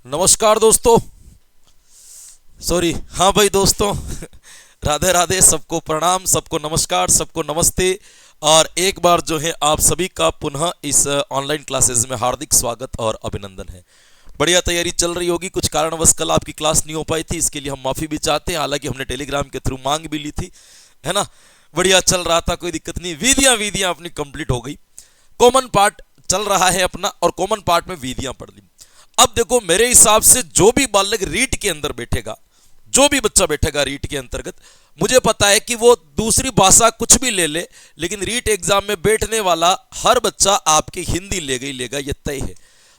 नमस्कार दोस्तों। सॉरी, हाँ भाई दोस्तों। राधे राधे, सबको प्रणाम, सबको नमस्कार, सबको नमस्ते। और एक बार जो है आप सभी का पुनः इस ऑनलाइन क्लासेस में हार्दिक स्वागत और अभिनंदन है। बढ़िया तैयारी चल रही होगी। कुछ कारणवश कल आपकी क्लास नहीं हो पाई थी, इसके लिए हम माफ़ी भी चाहते हैं। हालांकि हमने टेलीग्राम के थ्रू मांग भी ली थी, है ना। बढ़िया चल रहा था, कोई दिक्कत नहीं। विधियाँ विधियाँ अपनी कंप्लीट हो गई। कॉमन पार्ट चल रहा है अपना, और कॉमन पार्ट में विधियाँ पढ़ ली। अब देखो, मेरे हिसाब से जो भी बालक रीट के अंदर बैठेगा, जो भी बच्चा बैठेगा रीट के अंतर्गत, मुझे पता है कि वो दूसरी भाषा कुछ भी ले ले, लेकिन रीट एग्जाम में बैठने वाला हर बच्चा आपकी हिंदी लेगा ही लेगा, ये तय है।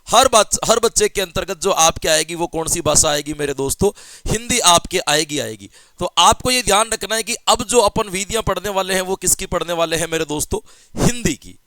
हर बच्चे के अंतर्गत जो आपके आएगी वो कौन सी भाषा आएगी मेरे दोस्तों? हिंदी आपके आएगी। तो आपको ये ध्यान रखना है कि अब जो अपन विधियां पढ़ने वाले हैं वो किसकी पढ़ने वाले हैं मेरे दोस्तों? हिंदी की।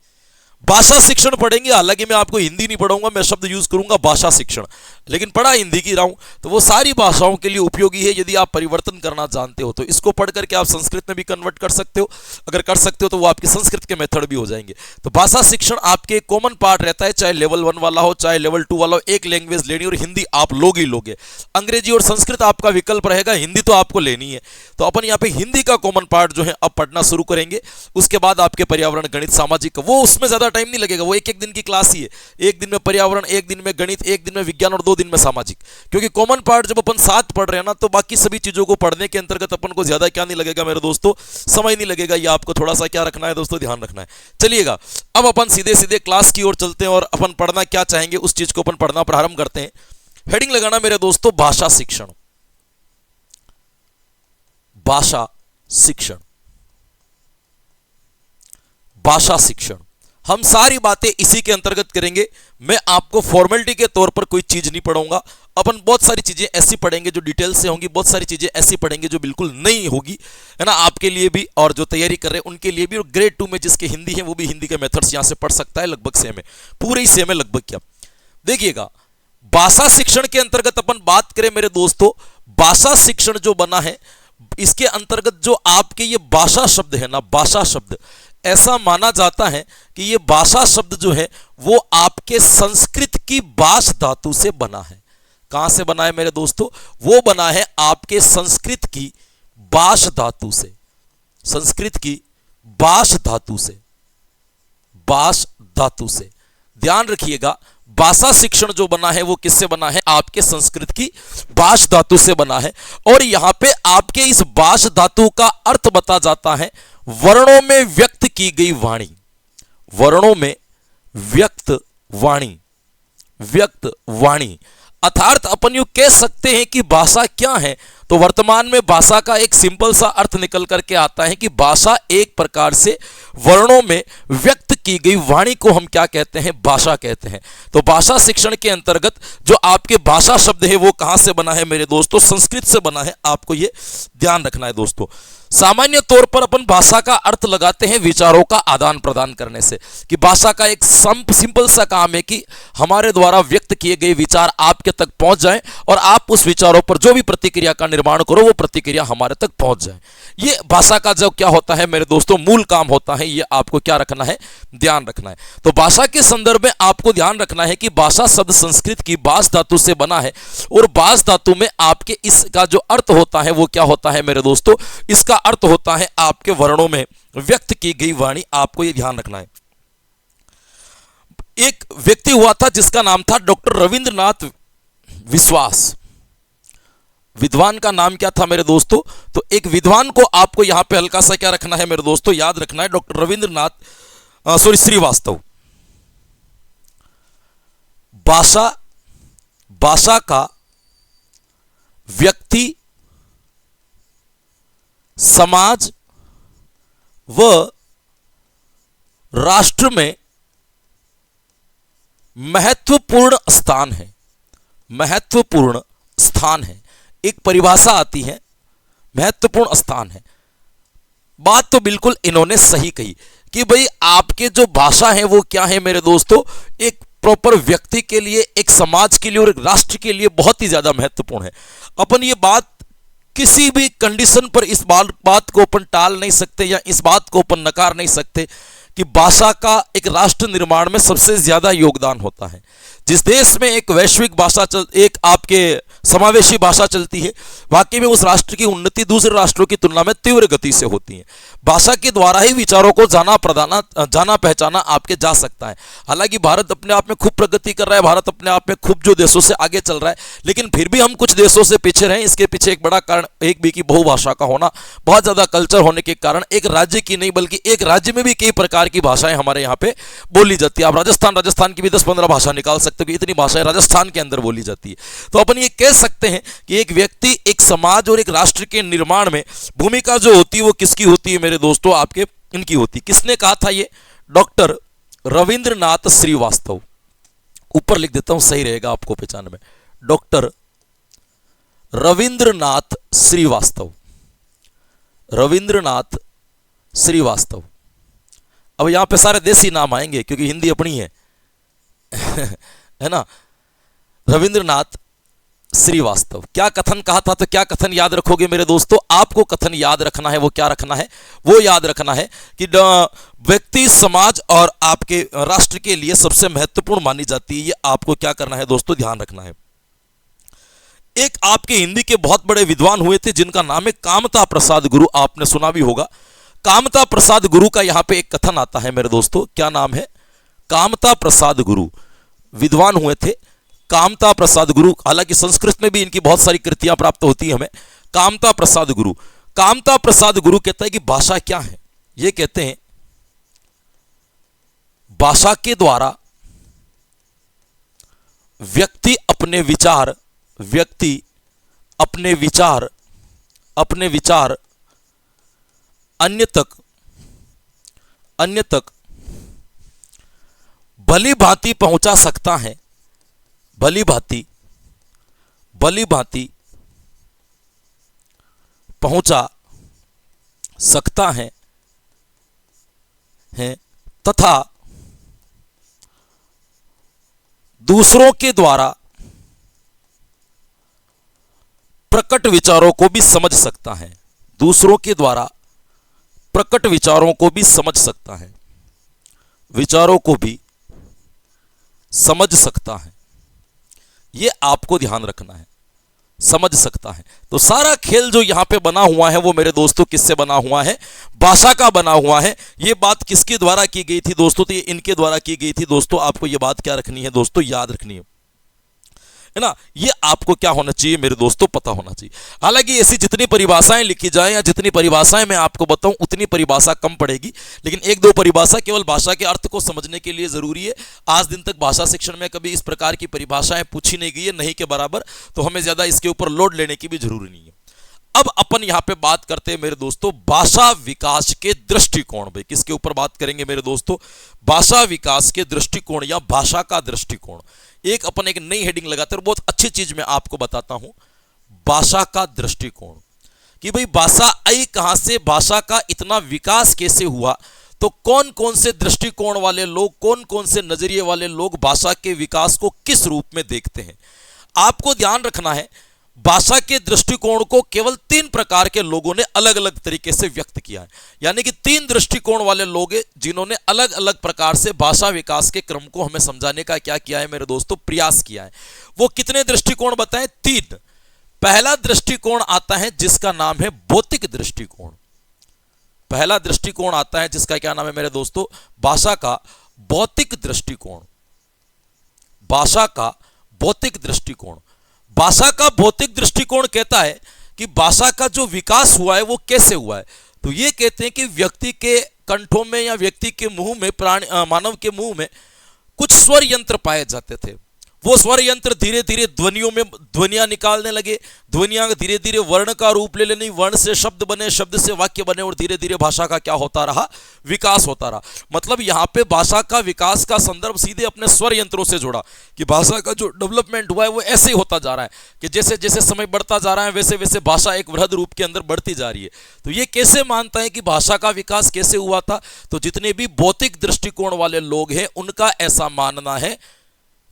भाषा शिक्षण पढ़ेंगे। हालांकि मैं आपको हिंदी नहीं पढ़ाऊंगा, मैं शब्द यूज करूंगा भाषा शिक्षण, लेकिन पढ़ा हिंदी की रहा हूं। तो वो सारी भाषाओं के लिए उपयोगी है। यदि आप परिवर्तन करना जानते हो तो इसको पढ़ करके आप संस्कृत में भी कन्वर्ट कर सकते हो। अगर कर सकते हो तो वो आपके संस्कृत के मेथड भी हो जाएंगे। तो भाषा शिक्षण आपके कॉमन पार्ट रहता है, चाहे लेवल 1 वाला हो, चाहे लेवल 2 वाला हो। एक लैंग्वेज लेनी और हिंदी आप लोग ही लोगे। अंग्रेजी और संस्कृत आपका विकल्प रहेगा, हिंदी तो आपको लेनी है। तो अपन यहाँ पे हिंदी का कॉमन पार्ट जो है अब पढ़ना शुरू करेंगे। उसके बाद आपके पर्यावरण, गणित, सामाजिक, वो उसमें ज्यादा टाइम नहीं लगेगा। वो एक एक दिन की क्लास ही है। एक दिन में पर्यावरण, एक दिन में गणित, एक दिन में विज्ञान और 2 दिन में सामाजिक। क्योंकि कॉमन पार्ट जब अपन साथ पढ़ रहे हैं ना, तो बाकी सभी चीजों को पढ़ने के अंतर्गत अपन को ज्यादा क्या नहीं लगेगा मेरे दोस्तों? समय नहीं लगेगा। ये आपको थोड़ा सा क्या रखना है दोस्तों? ध्यान रखना है। चलिएगा, अब अपन सीधे सीधे क्लास की ओर चलते हैं और अपन पढ़ना क्या चाहेंगे उस चीज को अपन पढ़ना प्रारंभ करते हैं। हेडिंग लगाना मेरे दोस्तों, भाषा शिक्षण। भाषा शिक्षण, भाषा शिक्षण। हम सारी बातें इसी के अंतर्गत करेंगे। मैं आपको फॉर्मेलिटी के तौर पर कोई चीज नहीं पढ़ाऊंगा। अपन बहुत सारी चीजें ऐसी पढ़ेंगे जो डिटेल से होंगी, बहुत सारी चीजें ऐसी पढ़ेंगे जो बिल्कुल नहीं होगी, है ना, आपके लिए भी और जो तैयारी कर रहे हैं उनके लिए भी। और ग्रेड 2 में जिसके हिंदी है वो भी हिंदी के मेथड्स यहां से पढ़ सकता है। लगभग सेम है, पूरे ही सेम है लगभग। क्या देखिएगा, भाषा शिक्षण के अंतर्गत अपन बात करें मेरे दोस्तों, भाषा शिक्षण जो बना है इसके अंतर्गत जो आपके ये भाषा शब्द है ना, भाषा शब्द, ऐसा माना जाता है कि ये भाषा शब्द जो है वो आपके संस्कृत की भाष धातु से बना है। कहां से बना है मेरे दोस्तों? वो बना है आपके संस्कृत की भाष धातु से। संस्कृत की भाष धातु से, भाष धातु से। ध्यान रखिएगा, भाषा शिक्षण जो बना है वो किससे बना है? आपके संस्कृत की भाष धातु से बना है। और यहां पे आपके इस भाष धातु का अर्थ बता जाता है वर्णों में व्यक्त की गई वाणी। वर्णों में व्यक्त वाणी, व्यक्त वाणी। अर्थात अपन यूं कह सकते हैं कि भाषा क्या है? तो वर्तमान में भाषा का एक सिंपल सा अर्थ निकल करके आता है कि भाषा एक प्रकार से वर्णों में व्यक्त की गई वाणी को हम क्या कहते हैं? भाषा कहते हैं। तो भाषा शिक्षण के अंतर्गत जो आपके भाषा शब्द है वो कहां से बना है मेरे दोस्तों? संस्कृत से बना है। आपको ये ध्यान रखना है दोस्तों। सामान्य तौर पर अपन भाषा का अर्थ लगाते हैं विचारों का आदान प्रदान करने से, कि भाषा का एक सिंपल सा काम है कि हमारे द्वारा व्यक्त किए गए विचार आपके तक पहुंच जाएं और आप उस विचारों पर जो भी प्रतिक्रिया का निर्माण करो वो प्रतिक्रिया हमारे तक पहुंच जाए। ये भाषा का जो क्या होता है मेरे दोस्तों? मूल काम होता है। ये आपको क्या रखना है? ध्यान रखना है। तो भाषा के संदर्भ में आपको ध्यान रखना है कि भाषा शब्द संस्कृत की भाष धातु से बना है, और भाष धातु में आपके इसका जो अर्थ होता है वो क्या होता है मेरे दोस्तों? इसका अर्थ होता है आपके वर्णों में व्यक्त की गई वाणी। आपको यह ध्यान रखना है। एक व्यक्ति हुआ था जिसका नाम था डॉक्टर रविंद्रनाथ विश्वास। विद्वान का नाम क्या था मेरे दोस्तों? तो एक विद्वान को आपको यहां पे हल्का सा क्या रखना है मेरे दोस्तों? याद रखना है, डॉक्टर रविंद्रनाथ श्रीवास्तव। भाषा का व्यक्ति, समाज व राष्ट्र में महत्वपूर्ण स्थान है। महत्वपूर्ण स्थान है, एक परिभाषा आती है, महत्वपूर्ण स्थान है। बात तो बिल्कुल इन्होंने सही कही कि भाई आपके जो भाषा है वो क्या है मेरे दोस्तों? एक प्रॉपर व्यक्ति के लिए, एक समाज के लिए और एक राष्ट्र के लिए बहुत ही ज्यादा महत्वपूर्ण है। अपन ये बात किसी भी कंडीशन पर इस बात को अपन टाल नहीं सकते या इस बात को अपन नकार नहीं सकते कि भाषा का एक राष्ट्र निर्माण में सबसे ज्यादा योगदान होता है। जिस देश में एक वैश्विक भाषा एक आपके समावेशी भाषा चलती है, वाकई में उस राष्ट्र की उन्नति दूसरे राष्ट्रों की तुलना में तीव्र गति से होती है। भाषा के द्वारा ही विचारों को जाना पहचाना आपके जा सकता है। हालांकि भारत अपने आप में खूब प्रगति कर रहा है, भारत अपने आप में खूब जो देशों से आगे चल रहा है, लेकिन फिर भी हम कुछ देशों से पीछे रहे। इसके पीछे एक बड़ा कारण एक भी की बहुभाषा का होना, बहुत ज्यादा कल्चर होने के कारण एक राज्य की नहीं बल्कि एक राज्य में भी कई प्रकार की भाषाएं हमारे यहाँ पे बोली जाती है। आप राजस्थान की भी 10-15 भाषा निकाल सकते हो कि इतनी भाषाएं राजस्थान के अंदर बोली जाती है। तो अपन ये कह सकते हैं कि एक व्यक्ति, एक समाज और एक राष्ट्र के निर्माण में भूमिका जो होती है वो किसकी होती है मेरे दोस्तों? आपके इनकी होती है। किसने कहा था ये? डॉक्टर रविंद्रनाथ श्रीवास्तव। ऊपर लिख देता हूं, सही रहेगा आपको पहचान में। डॉक्टर रविंद्रनाथ श्रीवास्तव। रविंद्रनाथ श्रीवास्तव। अब यहां पे सारे देसी नाम आएंगे क्योंकि हिंदी अपनी है है ना। रविंद्रनाथ श्रीवास्तव। क्या कथन कहा था? तो क्या कथन याद रखोगे मेरे दोस्तों? आपको कथन याद रखना है। वो क्या रखना है? वो याद रखना है कि व्यक्ति, समाज और आपके राष्ट्र के लिए सबसे महत्वपूर्ण मानी जाती है। ये आपको क्या करना है दोस्तों? ध्यान रखना है। एक आपके हिंदी के बहुत बड़े विद्वान हुए थे जिनका नाम है कामता प्रसाद गुरु। आपने सुना भी होगा। कामता प्रसाद गुरु का यहां पे एक कथन आता है मेरे दोस्तों। क्या नाम है? कामता प्रसाद गुरु विद्वान हुए थे। कामता प्रसाद गुरु, हालांकि संस्कृत में भी इनकी बहुत सारी कृतियां प्राप्त होती है हमें। कामता प्रसाद गुरु। कामता प्रसाद गुरु कहता है कि भाषा क्या है? ये कहते हैं भाषा के द्वारा व्यक्ति अपने विचार अन्य तक भली भांति पहुंचा सकता है। भली भांति पहुंचा सकता है तथा दूसरों के द्वारा प्रकट विचारों को भी समझ सकता है। दूसरों के द्वारा प्रकट विचारों को भी समझ सकता है। विचारों को भी समझ सकता है। ये आपको ध्यान रखना है। समझ सकता है। तो सारा खेल जो यहां पे बना हुआ है वो मेरे दोस्तों किससे बना हुआ है? भाषा का बना हुआ है। ये बात किसके द्वारा की गई थी दोस्तों? तो ये इनके द्वारा की गई थी दोस्तों। आपको ये बात क्या रखनी है दोस्तों? याद रखनी है ना। ये आपको क्या होना चाहिए मेरे दोस्तों? पता होना चाहिए। हालांकि ऐसी जितनी परिभाषाएं लिखी जाए या जितनी परिभाषाएं मैं आपको बताऊं उतनी परिभाषा कम पड़ेगी, लेकिन एक दो परिभाषा केवल भाषा के अर्थ को समझने के लिए जरूरी है। आज दिन तक भाषा शिक्षण में कभी इस प्रकार की परिभाषाएं पूछी नहीं गई है, नहीं के बराबर, तो हमें ज्यादा इसके ऊपर लोड लेने की भी जरूरी नहीं है। अब अपन यहां पे बात करते हैं मेरे दोस्तों भाषा विकास के दृष्टिकोण पे। किसके ऊपर बात करेंगे मेरे दोस्तों? भाषा विकास के दृष्टिकोण या भाषा का दृष्टिकोण। एक अपन एक नई हेडिंग लगाते हैं, बहुत अच्छी चीज मैं आपको बताता हूं। भाषा का दृष्टिकोण कि भाई भाषा आई कहां से, भाषा का इतना विकास कैसे हुआ, तो कौन कौन से दृष्टिकोण वाले लोग, कौन कौन से नजरिए वाले लोग भाषा के विकास को किस रूप में देखते हैं। आपको ध्यान रखना है भाषा के दृष्टिकोण को केवल 3 प्रकार के लोगों ने अलग अलग तरीके से व्यक्त किया है। यानी कि 3 दृष्टिकोण वाले लोग जिन्होंने अलग अलग प्रकार से भाषा विकास के क्रम को हमें समझाने का क्या किया है मेरे दोस्तों? प्रयास किया है। वो कितने दृष्टिकोण बताएं? 3। पहला दृष्टिकोण आता है जिसका नाम है भौतिक दृष्टिकोण। पहला दृष्टिकोण आता है जिसका क्या नाम है मेरे दोस्तों? भाषा का भौतिक दृष्टिकोण। भाषा का भौतिक दृष्टिकोण। भाषा का भौतिक दृष्टिकोण कहता है कि भाषा का जो विकास हुआ है वो कैसे हुआ है। तो ये कहते हैं कि व्यक्ति के कंठों में या व्यक्ति के मुंह में, मानव के मुंह में कुछ स्वर यंत्र पाए जाते थे। वो स्वर यंत्र धीरे धीरे ध्वनियों में ध्वनियां निकालने लगे। ध्वनियां धीरे धीरे वर्ण का रूप ले लेनी, वर्ण से शब्द बने, शब्द से वाक्य बने, और धीरे धीरे भाषा का क्या होता रहा? विकास होता रहा। मतलब यहां पे भाषा का विकास का संदर्भ सीधे अपने स्वर यंत्रों से जोड़ा कि भाषा का जो डेवलपमेंट हुआ है वो ऐसे ही होता जा रहा है कि जैसे जैसे समय बढ़ता जा रहा है वैसे वैसे भाषा एक वृहद रूप के अंदर बढ़ती जा रही है। तो ये कैसे मानता है कि भाषा का विकास कैसे हुआ था? तो जितने भी भौतिक दृष्टिकोण वाले लोग हैं उनका ऐसा मानना है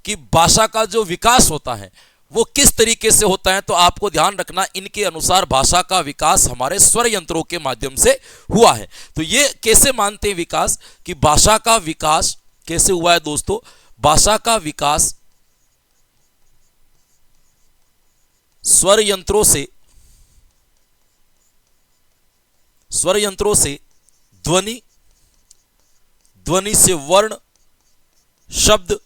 कि भाषा का जो विकास होता है वो किस तरीके से होता है, तो आपको ध्यान रखना इनके अनुसार भाषा का विकास हमारे स्वर यंत्रों के माध्यम से हुआ है। तो ये कैसे मानते हैं विकास, कि भाषा का विकास कैसे हुआ है दोस्तों, भाषा का विकास स्वर यंत्रों से ध्वनि, ध्वनि से वर्ण, शब्द,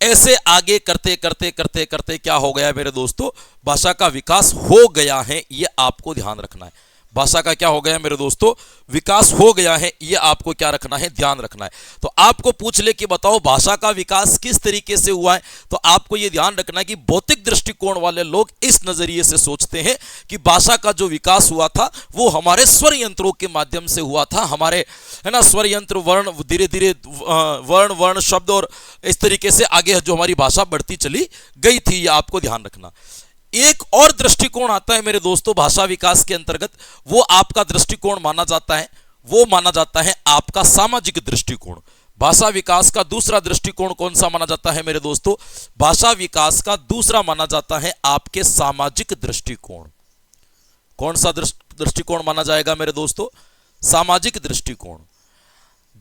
ऐसे आगे करते करते करते करते क्या हो गया मेरे दोस्तों, भाषा का विकास हो गया है। ये आपको ध्यान रखना है, भाषा का क्या हो गया है मेरे दोस्तों, विकास हो गया है, ये आपको क्या रखना है, ध्यान रखना है। तो आपको पूछ ले कि बताओ भाषा का विकास किस तरीके से हुआ है, तो आपको ये ध्यान रखना है कि भौतिक दृष्टिकोण वाले लोग इस नजरिए से सोचते हैं कि भाषा का जो विकास हुआ था वो हमारे स्वर यंत्रों के माध्यम से हुआ था। हमारे, है ना, स्वर यंत्र, वर्ण, धीरे धीरे वर्ण, शब्द और इस तरीके से आगे जो हमारी भाषा बढ़ती चली गई थी, ये आपको ध्यान रखना। एक और दृष्टिकोण आता है मेरे दोस्तों भाषा विकास के अंतर्गत, वो आपका दृष्टिकोण माना जाता है, वो माना जाता है आपका सामाजिक दृष्टिकोण। भाषा विकास का दूसरा दृष्टिकोण कौन सा माना जाता है मेरे दोस्तों, भाषा विकास का दूसरा माना जाता है आपके सामाजिक दृष्टिकोण। कौन सा दृष्टिकोण माना जाएगा मेरे दोस्तों, सामाजिक दृष्टिकोण।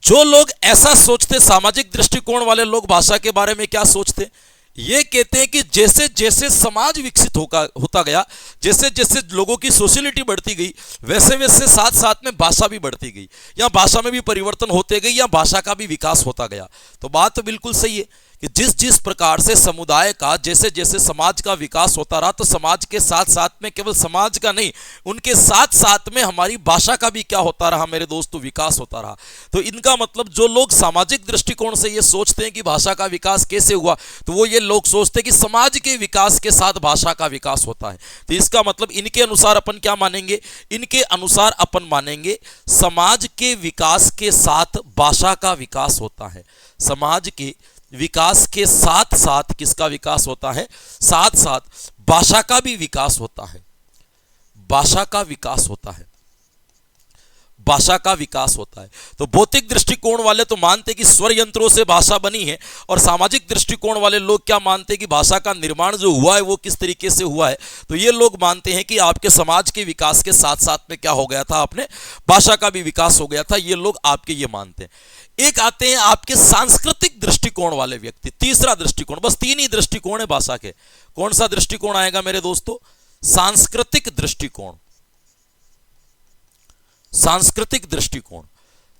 जो लोग ऐसा सोचते, सामाजिक दृष्टिकोण वाले लोग भाषा के बारे में क्या सोचते, ये कहते हैं कि जैसे जैसे समाज विकसित होता गया, जैसे जैसे लोगों की सोशलिटी बढ़ती गई, वैसे वैसे साथ साथ में भाषा भी बढ़ती गई, या भाषा में भी परिवर्तन होते गए, या भाषा का भी विकास होता गया। तो बात तो बिल्कुल सही है कि जिस जिस प्रकार से समुदाय का, जैसे जैसे समाज का विकास होता रहा, तो समाज के साथ साथ में, केवल समाज का नहीं, उनके साथ साथ में हमारी भाषा का भी क्या होता रहा मेरे दोस्तों, विकास होता रहा। तो इनका मतलब जो लोग सामाजिक दृष्टिकोण से ये सोचते हैं कि भाषा का विकास कैसे हुआ, तो वो ये लोग सोचते हैं कि समाज के विकास के साथ भाषा का विकास होता है। तो इसका मतलब इनके अनुसार अपन क्या मानेंगे, इनके अनुसार अपन मानेंगे समाज के विकास के साथ भाषा का विकास होता है। समाज के विकास के साथ साथ किसका विकास होता है, साथ साथ भाषा का भी विकास होता है। भाषा का विकास होता है, भाषा का विकास होता है। तो भौतिक दृष्टिकोण वाले तो मानते कि स्वर यंत्रों से भाषा बनी है, और सामाजिक दृष्टिकोण वाले लोग क्या मानते कि भाषा का निर्माण जो हुआ है वो किस तरीके से हुआ है, तो ये लोग मानते हैं कि आपके समाज के विकास के साथ साथ में क्या हो गया था, अपने भाषा का भी विकास हो गया था। ये लोग आपके ये मानते हैं। एक आते हैं आपके सांस्कृतिक दृष्टिकोण वाले व्यक्ति, तीसरा दृष्टिकोण। बस तीन ही दृष्टिकोण है भाषा के। कौन सा दृष्टिकोण आएगा मेरे दोस्तों, सांस्कृतिक दृष्टिकोण। सांस्कृतिक दृष्टिकोण,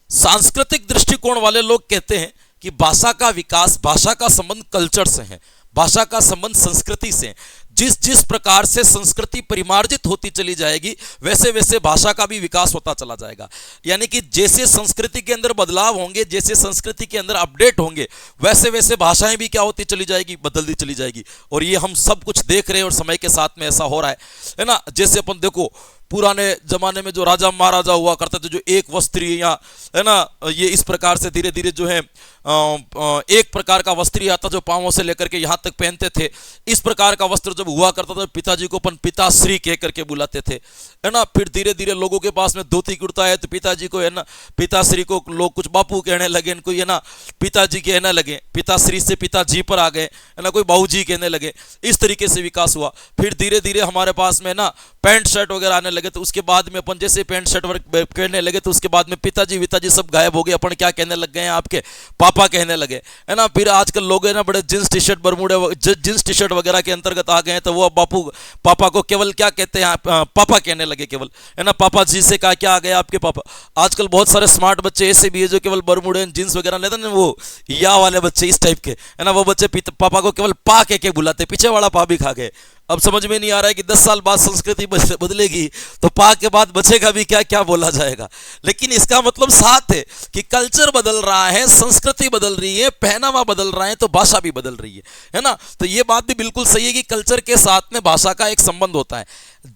सांस्कृतिक दृष्टिकोण वाले लोग कहते हैं कि भाषा का विकास, भाषा का संबंध कल्चर से है, भाषा का संबंध संस्कृति से। जिस जिस प्रकार से संस्कृति परिमार्जित होती चली जाएगी, वैसे वैसे भाषा का भी विकास होता चला जाएगा। यानी कि जैसे संस्कृति के अंदर बदलाव होंगे, जैसे संस्कृति के अंदर अपडेट होंगे, वैसे वैसे भाषाएं भी क्या होती चली जाएगी, बदलती चली जाएगी। और ये हम सब कुछ देख रहे हैं और समय के साथ में ऐसा हो रहा है ना। जैसे अपन देखो पुराने जमाने में जो राजा महाराजा हुआ करते थे, जो एक वस्त्रीय, या है ना, ये इस प्रकार से धीरे धीरे जो है एक प्रकार का वस्त्रीय आता जो पांवों से लेकर के यहाँ तक पहनते थे। इस प्रकार का वस्त्र जब हुआ करता था, पिताजी को अपन पिताश्री कह करके बुलाते थे, है ना। फिर धीरे धीरे लोगों के पास में धोती कुर्ता है तो पिताजी को, है ना, पिताश्री को लोग कुछ बापू कहने लगे, इनको, है ना, पिताजी कहने लगे, पिताश्री से पिताजी पर आ गए, है ना, कोई बाबूजी कहने लगे। इस तरीके से विकास हुआ। फिर धीरे धीरे हमारे पास में ना पैंट शर्ट वगैरह आने लगे, तो उसके बाद में अपन जैसे पैंट शर्ट कहने लगे, तो उसके बाद में पिताजी विताजी सब गायब हो गए। अपन क्या कहने लग गए हैं, आपके पापा कहने लगे, है ना। फिर आजकल लोग, है ना, बड़े जींस टी शर्ट, बरमूडे जींस टी शर्ट वगैरह के अंतर्गत आ गए हैं, तो वो बापू, पापा को केवल क्या कहते हैं, पापा कहने लगे केवल, है ना। पापा जी से कहा क्या आ गए आपके पापा। आजकल बहुत सारे स्मार्ट बच्चे ऐसे भी है जो केवल बरमूडे जींस वगैरह लेते ना, वो या वाले बच्चे इस टाइप के, है ना, वो बच्चे पापा को केवल पा कह के बुलाते, पीछे वाला पा भी खा गए। अब समझ में नहीं आ रहा है कि 10 साल बाद संस्कृति बदलेगी तो पा के बाद बचेगा भी क्या, क्या बोला जाएगा। लेकिन इसका मतलब साथ है कि कल्चर बदल रहा है, संस्कृति बदल रही है, पहनावा बदल रहा है, तो भाषा भी बदल रही है ना। तो ये बात भी बिल्कुल सही है कि कल्चर के साथ में भाषा का एक संबंध होता है।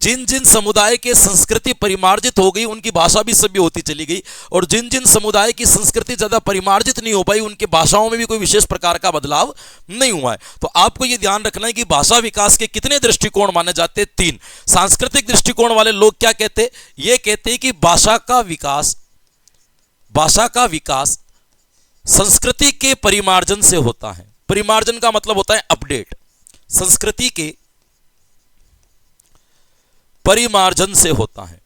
जिन जिन समुदाय की संस्कृति परिमार्जित हो गई, उनकी भाषा भी सभ्य होती चली गई, और जिन जिन समुदाय की संस्कृति ज्यादा परिमार्जित नहीं हो पाई, उनकी भाषाओं में भी कोई विशेष प्रकार का बदलाव नहीं हुआ है। तो आपको यह ध्यान रखना है कि भाषा विकास के कितने दृष्टिकोण माने जाते हैं, 3। सांस्कृतिक दृष्टिकोण वाले लोग क्या कहते हैं, ये कहते हैं कि भाषा का विकास संस्कृति के परिमार्जन से होता है। परिमार्जन का मतलब होता है अपडेट। संस्कृति के परिमार्जन से होता है,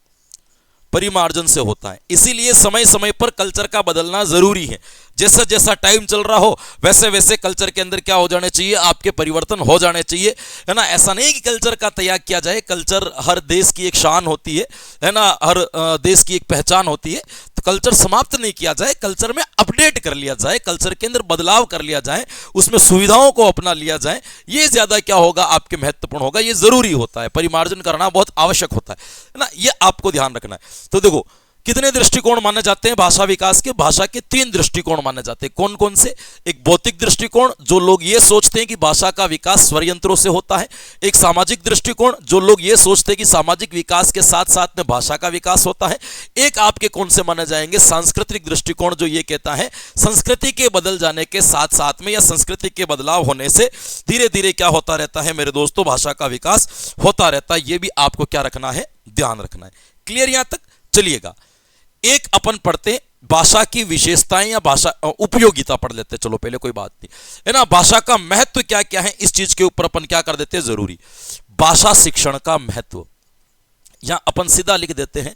परिमार्जन से होता है। इसीलिए समय समय पर कल्चर का बदलना जरूरी है। जैसा जैसा टाइम चल रहा हो वैसे वैसे कल्चर के अंदर क्या हो जाने चाहिए, आपके परिवर्तन हो जाने चाहिए, है ना। ऐसा नहीं कि कल्चर का त्याग किया जाए। कल्चर हर देश की एक शान होती है ना, हर देश की एक पहचान होती है। तो कल्चर समाप्त नहीं किया जाए, कल्चर में अपडेट कर लिया जाए, कल्चर के अंदर बदलाव कर लिया जाए, उसमें सुविधाओं को अपना लिया जाए। ये ज्यादा क्या होगा, आपके महत्वपूर्ण होगा, ये जरूरी होता है। परिमार्जन करना बहुत आवश्यक होता है ना, ये आपको ध्यान रखना है। तो देखो कितने दृष्टिकोण माने जाते हैं भाषा विकास के। भाषा के 3 दृष्टिकोण माने जाते हैं। कौन कौन से? एक भौतिक दृष्टिकोण, जो लोग ये सोचते हैं कि भाषा का विकास स्वर यंत्रों से होता है। एक सामाजिक दृष्टिकोण, जो लोग ये सोचते हैं कि सामाजिक विकास के साथ साथ में भाषा का विकास होता है। एक आपके कौन से माने जाएंगे? सांस्कृतिक दृष्टिकोण, जो ये कहता है संस्कृति के बदल जाने के साथ साथ में या संस्कृति के बदलाव होने से धीरे धीरे क्या होता रहता है मेरे दोस्तों, भाषा का विकास होता रहता है। ये भी आपको क्या रखना है, ध्यान रखना है। क्लियर यहां तक? चलिएगा एक अपन पढ़ते भाषा की विशेषताएं या भाषा उपयोगिता पढ़ लेते हैं। चलो पहले, कोई बात नहीं, है ना। भाषा का महत्व क्या क्या है, इस चीज के ऊपर अपन क्या कर देते हैं जरूरी। भाषा शिक्षण का महत्व, यहां अपन सीधा लिख देते हैं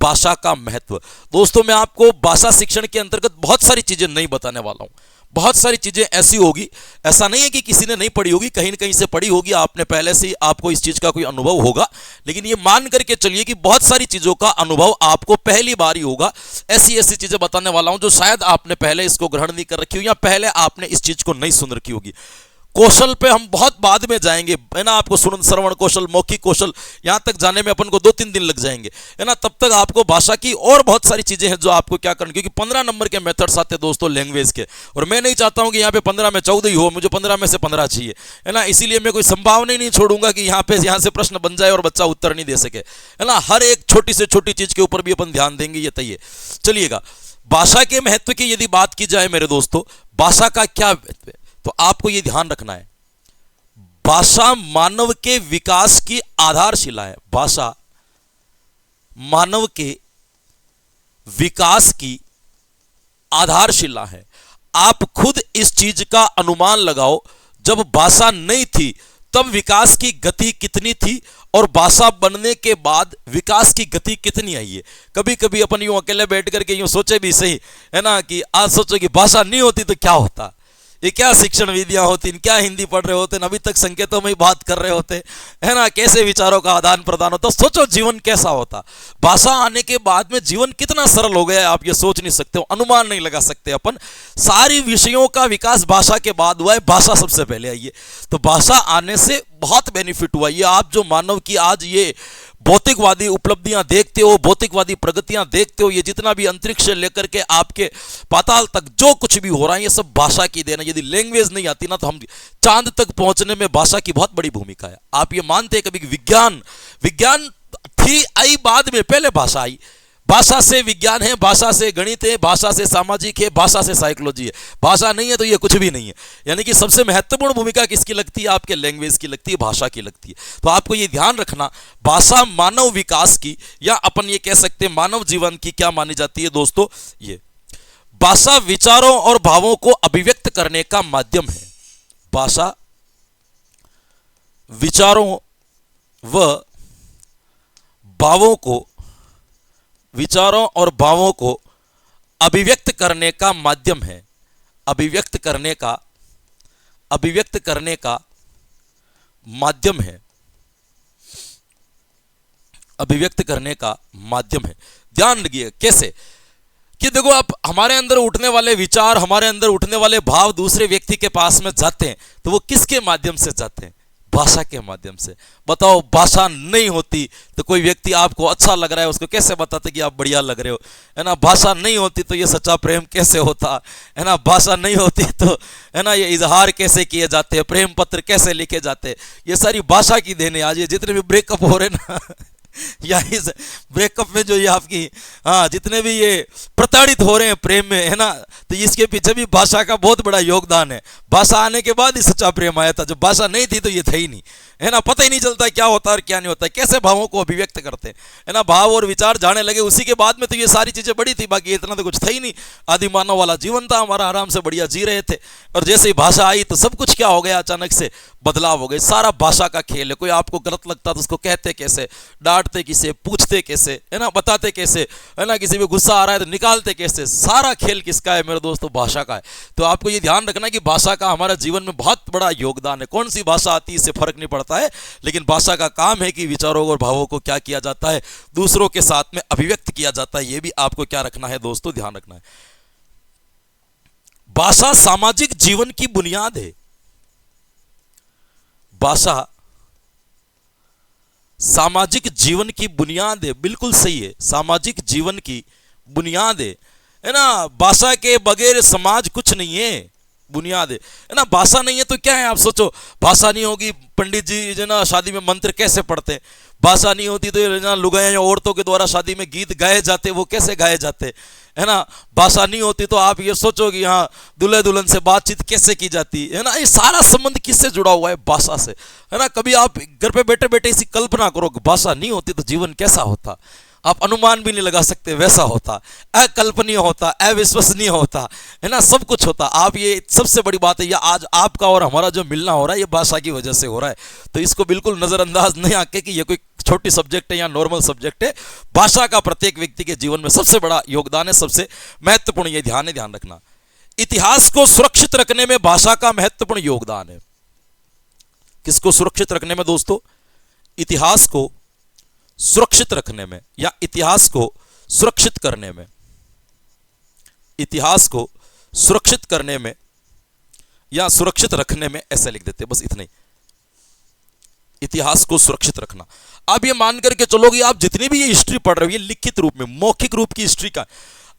भाषा का महत्व। दोस्तों मैं आपको भाषा शिक्षण के अंतर्गत बहुत सारी चीजें नहीं बताने वाला हूं। बहुत सारी चीजें ऐसी होगी, ऐसा नहीं है कि किसी ने नहीं पढ़ी होगी, कहीं न कहीं से पढ़ी होगी, आपने पहले से ही, आपको इस चीज का कोई अनुभव होगा। लेकिन ये मान करके चलिए कि बहुत सारी चीजों का अनुभव आपको पहली बार ही होगा। ऐसी ऐसी चीजें बताने वाला हूं जो शायद आपने पहले इसको ग्रहण नहीं कर रखी हो या पहले आपने इस चीज को नहीं सुन रखी होगी। कौशल पे हम बहुत बाद में जाएंगे, है ना। आपको श्रवण कौशल, मौखिक कौशल, यहां तक जाने में अपन को 2-3 दिन लग जाएंगे, है ना। तब तक आपको भाषा की और बहुत सारी चीजें हैं जो आपको क्या करनी, क्योंकि 15 नंबर के मेथड्स आते हैं दोस्तों लैंग्वेज के, और मैं नहीं चाहता हूं कि यहाँ पे 15 में 14 ही हो, मुझे 15 में से 15 चाहिए, है ना। इसीलिए मैं कोई संभावना ही नहीं छोड़ूंगा कि यहाँ से प्रश्न बन जाए और बच्चा उत्तर नहीं दे सके, है ना। हर एक छोटी से छोटी चीज के ऊपर भी अपन ध्यान देंगे, ये तय है। चलिएगा, भाषा के महत्व की यदि बात की जाए मेरे दोस्तों, भाषा का क्या महत्व है, तो आपको ये ध्यान रखना है, भाषा मानव के विकास की आधारशिला है। भाषा मानव के विकास की आधारशिला है। आप खुद इस चीज का अनुमान लगाओ, जब भाषा नहीं थी तब विकास की गति कितनी थी और भाषा बनने के बाद विकास की गति कितनी आई है। कभी कभी अपन यूं अकेले बैठ करके यूं सोचे भी सही, है ना, कि आज सोचो कि भाषा नहीं होती तो क्या होता, ये क्या शिक्षण विधियां होती, क्या हिंदी पढ़ रहे होते, अभी तक संकेतों में ही बात कर रहे होते, है ना, कैसे विचारों का आदान प्रदान होता, सोचो जीवन कैसा होता। भाषा आने के बाद में जीवन कितना सरल हो गया है, आप ये सोच नहीं सकते हो, अनुमान नहीं लगा सकते अपन। सारी विषयों का विकास भाषा के बाद हुआ है, भाषा सबसे पहले आई है। तो भाषा आने से बहुत बेनिफिट हुआ। ये आप जो मानव की आज ये भौतिकवादी उपलब्धियां देखते हो, भौतिकवादी प्रगतियां देखते हो, ये जितना भी अंतरिक्ष से लेकर के आपके पाताल तक जो कुछ भी हो रहा है, ये सब भाषा की देन है। यदि लैंग्वेज नहीं आती ना, तो हम चांद तक पहुंचने में भाषा की बहुत बड़ी भूमिका है। आप ये मानते हैं कभी विज्ञान थी, आई बाद में, पहले भाषा आई। भाषा से विज्ञान है, भाषा से गणित है, भाषा से सामाजिक है, भाषा से साइकोलॉजी है। भाषा नहीं है तो ये कुछ भी नहीं है। यानी कि सबसे महत्वपूर्ण भूमिका किसकी लगती है, आपके लैंग्वेज की लगती है, भाषा की लगती है। तो आपको ये ध्यान रखना, भाषा मानव विकास की, या अपन ये कह सकते हैं मानव जीवन की क्या मानी जाती है दोस्तों, ये भाषा विचारों और भावों को अभिव्यक्त करने का माध्यम है। भाषा विचारों व भावों को, विचारों और भावों को अभिव्यक्त करने का माध्यम है। अभिव्यक्त करने का माध्यम है। अभिव्यक्त करने का माध्यम है। ध्यान रखिए कैसे, कि देखो आप हमारे अंदर उठने वाले विचार, हमारे अंदर उठने वाले भाव दूसरे व्यक्ति के पास में जाते हैं, तो वो किसके माध्यम से जाते हैं, भाषा के माध्यम से। बताओ, भाषा नहीं होती तो कोई व्यक्ति आपको अच्छा लग रहा है, उसको कैसे बताते कि आप बढ़िया लग रहे हो, है ना। भाषा नहीं होती तो ये सच्चा प्रेम कैसे होता, है ना। भाषा नहीं होती तो, है ना, ये इजहार कैसे किए जाते हैं, प्रेम पत्र कैसे लिखे जाते हैं, ये सारी भाषा की देन है। आज ये जितने भी ब्रेकअप हो रहे ना या इस ब्रेकअप में जो ये आपकी, हाँ, जितने भी ये प्रताड़ित हो रहे हैं प्रेम में, है ना, तो इसके पीछे भी भाषा का बहुत बड़ा योगदान है। भाषा आने के बाद ही सच्चा प्रेम आया था, जब भाषा नहीं थी तो ये था ही नहीं, है ना, पता ही नहीं चलता क्या होता है और क्या नहीं होता है, कैसे भावों को अभिव्यक्त करते हैं, है ना, भाव और विचार जाने लगे उसी के बाद में तो ये सारी चीजें बड़ी थी, बाकी इतना तो कुछ था ही नहीं। आदि मानव वाला जीवन था हमारा, आराम से बढ़िया जी रहे थे, और जैसे ही भाषा आई तो सब कुछ क्या हो गया, अचानक से बदलाव हो गए। सारा भाषा का खेल है, कोई आपको गलत लगता तो उसको कहते कैसे, डांटते किसे, पूछते कैसे, है ना, बताते कैसे, है ना, किसी में गुस्सा आ रहा है तो निकालते कैसे, सारा खेल किसका है मेरे दोस्तों, भाषा का है। तो आपको ये ध्यान रखना कि भाषा का हमारा जीवन में बहुत बड़ा योगदान है। कौन सी भाषा आती है इससे फर्क नहीं पड़ता है, लेकिन भाषा का काम है कि विचारों और भावों को क्या किया जाता है, दूसरों के साथ में अभिव्यक्त किया जाता है। ये भी आपको क्या रखना है दोस्तों, ध्यान रखना है। भाषा सामाजिक जीवन की बुनियाद है। भाषा सामाजिक जीवन की बुनियाद है, बिल्कुल सही है, सामाजिक जीवन की बुनियाद है ना। भाषा के बगैर समाज कुछ नहीं है, बुनियाद है ना। भाषा नहीं है तो क्या है, आप सोचो, भाषा नहीं होगी, पंडित जी जो ना शादी में मंत्र कैसे पढ़ते हैं, भाषा नहीं होती तो लुगाइयां या औरतों के द्वारा शादी में गीत गाए जाते, वो कैसे गाए जाते, है ना। भाषा नहीं होती तो आप ये सोचो कि हाँ दूल्हे दुल्हन से बातचीत कैसे की जाती है ना। ये सारा संबंध किससे जुड़ा हुआ है, भाषा से, है ना। कभी आप घर पे बैठे बैठे इसी कल्पना करो, भाषा नहीं होती तो जीवन कैसा होता, आप अनुमान भी नहीं लगा सकते, वैसा होता, अकल्पनीय होता, अविश्वसनीय होता, है ना, सब कुछ होता। आप ये सबसे बड़ी बात है, ये आज आपका और हमारा जो मिलना हो रहा है ये भाषा की वजह से हो रहा है। तो इसको बिल्कुल नजरअंदाज नहीं आके कि ये कोई छोटी सब्जेक्ट है या नॉर्मल सब्जेक्ट है। भाषा का प्रत्येक व्यक्ति के जीवन में सबसे बड़ा योगदान है, सबसे महत्वपूर्ण ये ध्यान रखना। इतिहास को सुरक्षित रखने में भाषा का महत्वपूर्ण योगदान है। किसको सुरक्षित रखने में दोस्तों, इतिहास को सुरक्षित रखने में या इतिहास को सुरक्षित करने में, इतिहास को सुरक्षित करने में या सुरक्षित रखने में, ऐसे लिख देते बस इतना ही, इतिहास को सुरक्षित रखना। आप ये मान करके चलोगे, आप जितनी भी ये हिस्ट्री पढ़ रहे हो ये लिखित रूप में, मौखिक रूप की हिस्ट्री का,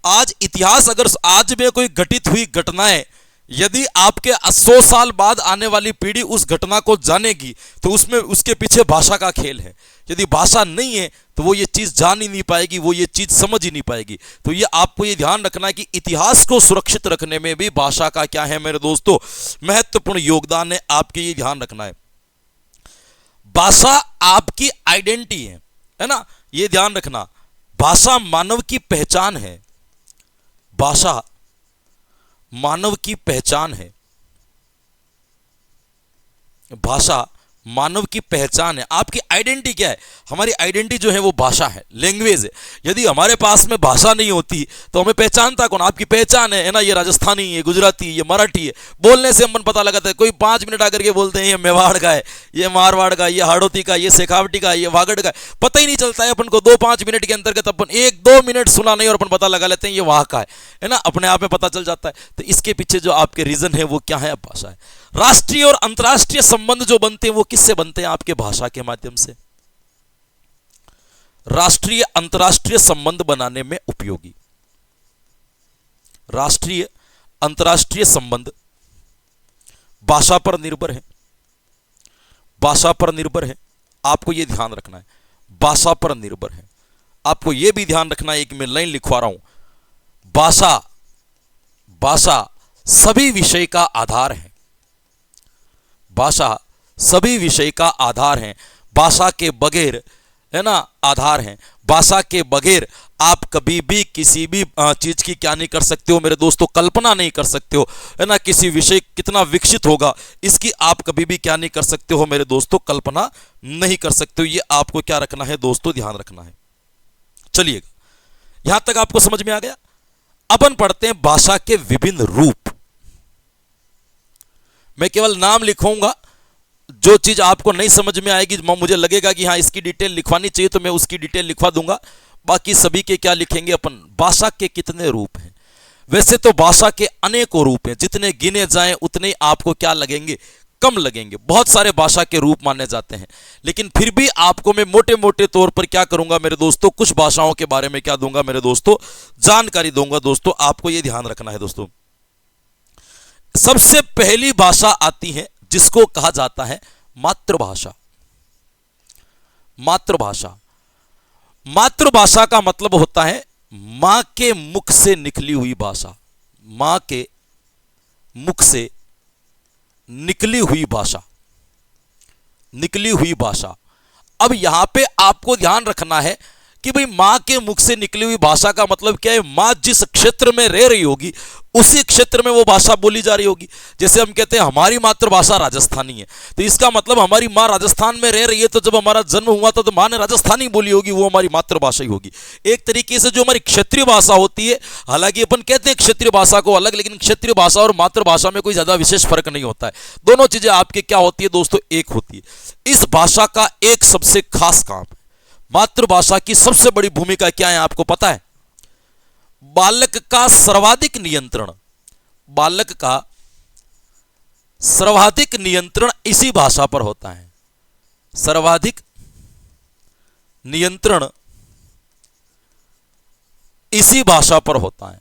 आज इतिहास अगर आज में कोई घटित हुई घटनाएं यदि आपके 100 साल बाद आने वाली पीढ़ी उस घटना को जानेगी तो उसमें उसके पीछे भाषा का खेल है। यदि भाषा नहीं है तो वो ये चीज जान ही नहीं पाएगी, वो ये चीज समझ ही नहीं पाएगी। तो ये आपको ये ध्यान रखना है कि इतिहास को सुरक्षित रखने में भी भाषा का क्या है मेरे दोस्तों, महत्वपूर्ण योगदान है। आपके ये ध्यान रखना है, भाषा आपकी आइडेंटिटी है ना, ये ध्यान रखना। भाषा मानव की पहचान है, भाषा मानव की पहचान है, भाषा मानव की पहचान है। आपकी आइडेंटिटी क्या है, हमारी आइडेंटिटी जो है वो भाषा है, लैंग्वेज है। यदि हमारे पास में भाषा नहीं होती तो हमें पहचानता कौन, आपकी पहचान है ना, ये राजस्थानी, ये गुजराती, ये मराठी है, बोलने से हम पता लगाता है। कोई 5 मिनट आकर के बोलते हैं ये मेवाड़ का है, ये मारवाड़ का, ये हाड़ौती का, ये शेखावटी का, ये वागड़ का, पता ही नहीं चलता है अपन को। 2-5 मिनट के अंतर्गत अपन 1-2 मिनट सुना नहीं और अपन पता लगा लेते हैं ये वहां का है ना, अपने आप में पता चल जाता है। तो इसके पीछे जो आपके रीजन है वो क्या है, भाषा है। राष्ट्रीय और अंतर्राष्ट्रीय संबंध जो बनते हैं वो किससे बनते हैं, आपके भाषा के माध्यम से। राष्ट्रीय अंतर्राष्ट्रीय संबंध बनाने में उपयोगी, राष्ट्रीय अंतर्राष्ट्रीय संबंध भाषा पर निर्भर है, भाषा पर निर्भर है। आपको यह ध्यान रखना है, भाषा पर निर्भर है। आपको यह भी ध्यान रखना है, एक मैं लाइन लिखवा रहा हूं, भाषा, भाषा सभी विषय का आधार है, भाषा सभी विषय का आधार है। भाषा के बगैर, है ना, आधार है, भाषा के बगैर आप कभी भी किसी भी चीज की क्या नहीं कर सकते हो मेरे दोस्तों, कल्पना नहीं कर सकते हो, है ना। किसी विषय कितना विकसित होगा इसकी आप कभी भी क्या नहीं कर सकते हो मेरे दोस्तों, कल्पना नहीं कर सकते हो। ये आपको क्या रखना है दोस्तों, ध्यान रखना है। चलिएगा, यहां तक आपको समझ में आ गया। अपन पढ़ते हैं भाषा के विभिन्न रूप। मैं केवल नाम लिखूंगा, जो चीज आपको नहीं समझ में आएगी, मुझे लगेगा कि हाँ इसकी डिटेल लिखवानी चाहिए तो मैं उसकी डिटेल लिखवा दूंगा। बाकी सभी के क्या लिखेंगे अपन, भाषा के कितने रूप हैं। वैसे तो भाषा के अनेकों रूप हैं, जितने गिने जाएं उतने आपको क्या लगेंगे, कम लगेंगे। बहुत सारे भाषा के रूप माने जाते हैं, लेकिन फिर भी आपको मैं मोटे मोटे तौर पर क्या करूंगा मेरे दोस्तों, कुछ भाषाओं के बारे में क्या दूंगा मेरे दोस्तों, जानकारी दूंगा। दोस्तों आपको यह ध्यान रखना है दोस्तों। सबसे पहली भाषा आती है जिसको कहा जाता है मातृभाषा। मातृभाषा, मातृभाषा का मतलब होता है मां के मुख से निकली हुई भाषा, मां के मुख से निकली हुई भाषा, निकली हुई भाषा। अब यहां पे आपको ध्यान रखना है कि भाई मां के मुख से निकली हुई भाषा का मतलब क्या है, मां जिस क्षेत्र में रह रही होगी उसी क्षेत्र में वो भाषा बोली जा रही होगी। जैसे हम कहते हैं हमारी मातृभाषा राजस्थानी है, तो इसका मतलब हमारी मां राजस्थान में रह रही है, तो जब हमारा जन्म हुआ था तो मां ने राजस्थानी बोली होगी, वो हमारी मातृभाषा ही होगी। एक तरीके से जो हमारी क्षेत्रीय भाषा होती है, हालांकि अपन कहते हैं क्षेत्रीय भाषा को अलग, लेकिन क्षेत्रीय भाषा और मातृभाषा में कोई ज्यादा विशेष फर्क नहीं होता है। दोनों चीजें आपके क्या होती है दोस्तों, एक होती है। इस भाषा का एक सबसे खास काम है, मातृभाषा की सबसे बड़ी भूमिका क्या है आपको पता है? बालक का सर्वाधिक नियंत्रण, बालक का सर्वाधिक नियंत्रण इसी भाषा पर होता है। सर्वाधिक नियंत्रण इसी भाषा पर होता है।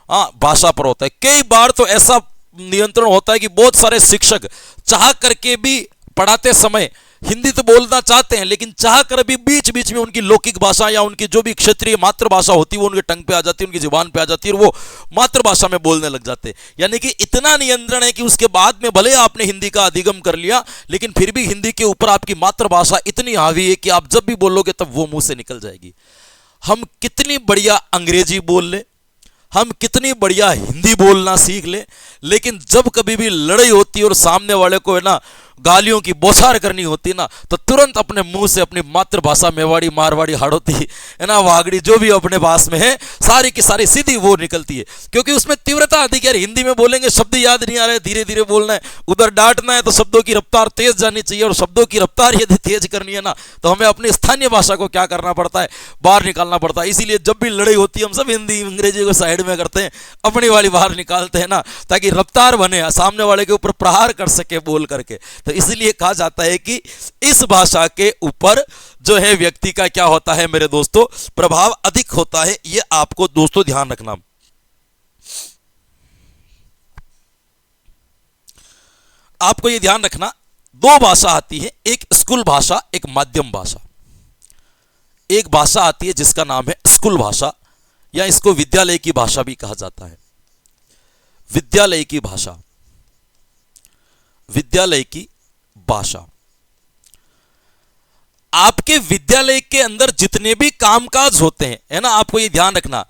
हाँ, भाषा पर होता है। कई बार तो ऐसा नियंत्रण होता है कि बहुत सारे शिक्षक चाह करके भी पढ़ाते समय हिंदी तो बोलना चाहते हैं, लेकिन चाह कर भी बीच बीच में उनकी लौकिक भाषा या उनकी जो भी क्षेत्रीय मातृभाषा होती है वो उनके टंग पे आ जाती है, उनकी जुबान पे आ जाती है और वो मातृभाषा में बोलने लग जाते हैं। यानी कि इतना नियंत्रण है कि उसके बाद में भले आपने हिंदी का अधिगम कर लिया, लेकिन फिर भी हिंदी के ऊपर आपकी मातृभाषा इतनी हावी है कि आप जब भी बोलोगे तब वो मुंह से निकल जाएगी। हम कितनी बढ़िया अंग्रेजी बोल ले, हम कितनी बढ़िया हिंदी बोलना सीख ले, लेकिन जब कभी भी लड़ाई होती है और सामने वाले को है ना गालियों की बौछार करनी होती ना, तो तुरंत अपने मुंह से अपनी मातृभाषा मेवाड़ी, मारवाड़ी, हाड़ौती है ना, वागड़ी जो भी अपने पास में है सारी की सारी सीधी वो निकलती है, क्योंकि उसमें तीव्रता अधिक है। हिंदी में बोलेंगे शब्द याद नहीं आ रहे, धीरे धीरे बोलना है, उधर डांटना है तो शब्दों की रफ्तार तेज जानी चाहिए, और शब्दों की रफ्तार यदि तेज करनी है ना तो हमें अपनी स्थानीय भाषा को क्या करना पड़ता है, बाहर निकालना पड़ता है। इसीलिए जब भी लड़ाई होती है हम सब हिंदी अंग्रेजी को साइड में करते हैं, अपनी वाली बाहर निकालते हैं ना, ताकि रफ्तार बने, सामने वाले के ऊपर प्रहार कर सके बोल करके। तो इसलिए कहा जाता है कि इस भाषा के ऊपर जो है व्यक्ति का क्या होता है मेरे दोस्तों, प्रभाव अधिक होता है। ये आपको दोस्तों ध्यान रखना। आपको ये ध्यान रखना, दो भाषा आती है, एक स्कूल भाषा, एक माध्यम भाषा। एक भाषा आती है जिसका नाम है स्कूल भाषा, या इसको विद्यालय की भाषा भी कहा जाता है। विद्यालय की भाषा, विद्यालय की भाषा। आपके विद्यालय के अंदर जितने भी कामकाज होते हैं, है ना, आपको ये ध्यान रखना,